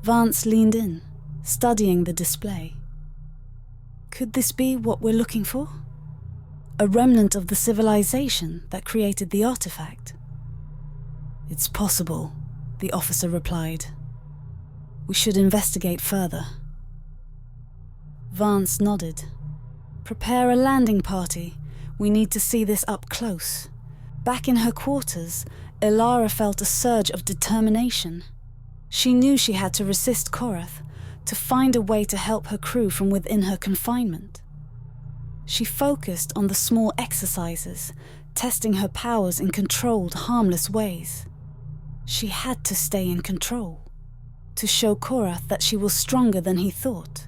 Vance leaned in, studying the display. Could this be what we're looking for? A remnant of the civilization that created the artifact? "It's possible," the officer replied. "We should investigate further." Vance nodded. "Prepare a landing party. We need to see this up close." Back in her quarters, Elara felt a surge of determination. She knew she had to resist Korath, to find a way to help her crew from within her confinement. She focused on the small exercises, testing her powers in controlled, harmless ways. She had to stay in control, to show Korath that she was stronger than he thought.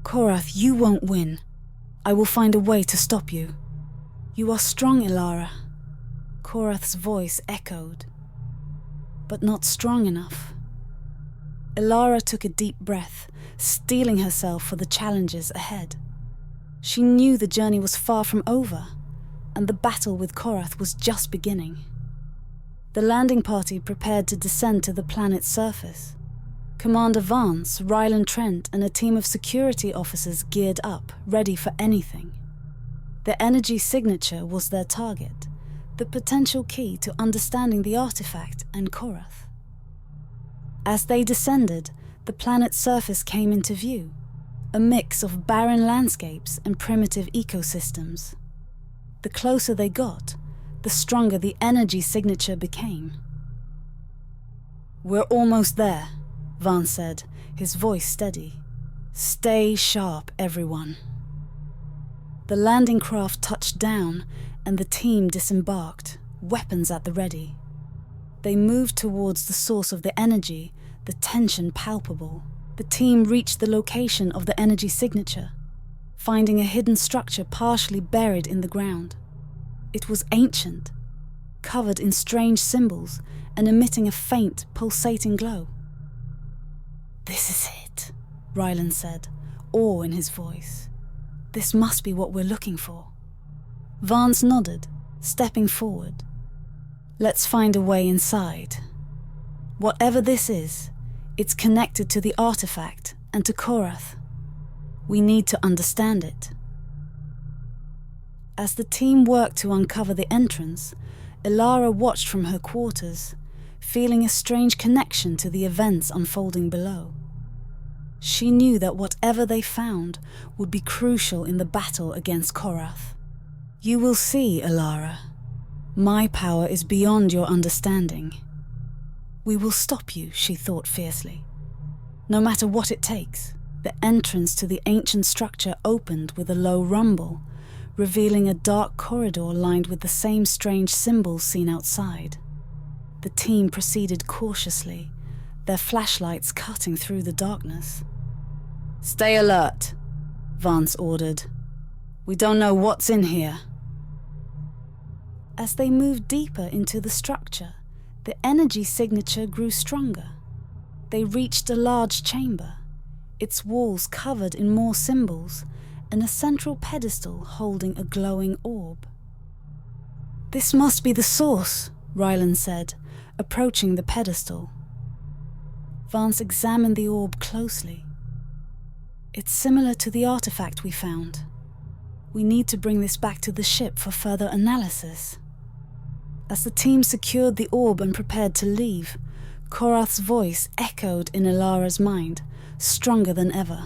Korath, you won't win. I will find a way to stop you. You are strong, Elara. Korath's voice echoed. But not strong enough. Elara took a deep breath, steeling herself for the challenges ahead. She knew the journey was far from over, and the battle with Korath was just beginning. The landing party prepared to descend to the planet's surface. Commander Vance, Rylan Trent, and a team of security officers geared up, ready for anything. The energy signature was their target, the potential key to understanding the artifact and Korath. As they descended, the planet's surface came into view, a mix of barren landscapes and primitive ecosystems. The closer they got, the stronger the energy signature became. "We're almost there," Vance said, his voice steady. "Stay sharp, everyone." The landing craft touched down, and the team disembarked, weapons at the ready. They moved towards the source of the energy, the tension palpable. The team reached the location of the energy signature, finding a hidden structure partially buried in the ground. It was ancient, covered in strange symbols and emitting a faint, pulsating glow. "This is it," Rylan said, awe in his voice. "This must be what we're looking for." Vance nodded, stepping forward. "Let's find a way inside. Whatever this is, it's connected to the artifact and to Korath. We need to understand it." As the team worked to uncover the entrance, Elara watched from her quarters, feeling a strange connection to the events unfolding below. She knew that whatever they found would be crucial in the battle against Korath. "You will see, Elara. My power is beyond your understanding. We will stop you," she thought fiercely. No matter what it takes. The entrance to the ancient structure opened with a low rumble, revealing a dark corridor lined with the same strange symbols seen outside. The team proceeded cautiously, their flashlights cutting through the darkness. "Stay alert," Vance ordered. "We don't know what's in here." As they moved deeper into the structure, the energy signature grew stronger. They reached a large chamber, its walls covered in more symbols, and a central pedestal holding a glowing orb. "This must be the source," Rylan said, approaching the pedestal. Vance examined the orb closely. "It's similar to the artifact we found. We need to bring this back to the ship for further analysis." As the team secured the orb and prepared to leave, Korath's voice echoed in Elara's mind, stronger than ever.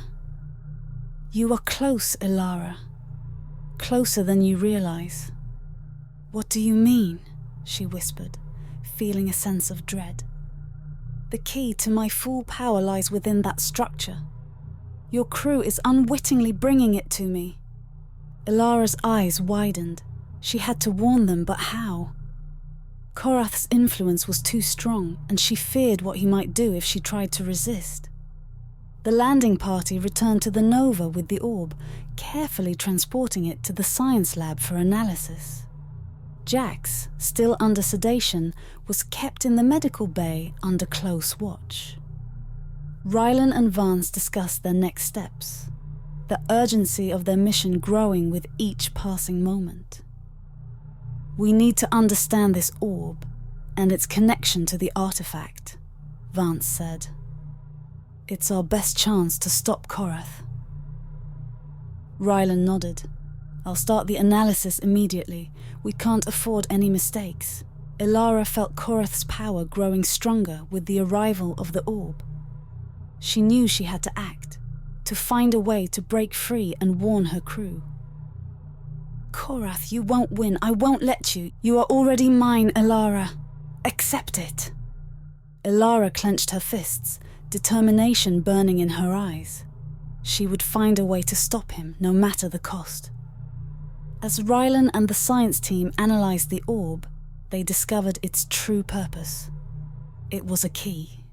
"You are close, Elara. Closer than you realize." "What do you mean?" she whispered, feeling a sense of dread. "The key to my full power lies within that structure. Your crew is unwittingly bringing it to me." Elara's eyes widened. She had to warn them, but how? Korath's influence was too strong, and she feared what he might do if she tried to resist. The landing party returned to the Nova with the orb, carefully transporting it to the science lab for analysis. Jax, still under sedation, was kept in the medical bay under close watch. Rylan and Vance discussed their next steps, the urgency of their mission growing with each passing moment. "We need to understand this orb and its connection to the artifact," Vance said. "It's our best chance to stop Korath." Rylan nodded. "I'll start the analysis immediately. We can't afford any mistakes." Elara felt Korath's power growing stronger with the arrival of the orb. She knew she had to act, to find a way to break free and warn her crew. "Korath, you won't win. I won't let you. You are already mine, Elara. Accept it." Elara clenched her fists, determination burning in her eyes. She would find a way to stop him, no matter the cost. As Rylan and the science team analyzed the orb, they discovered its true purpose. It was a key.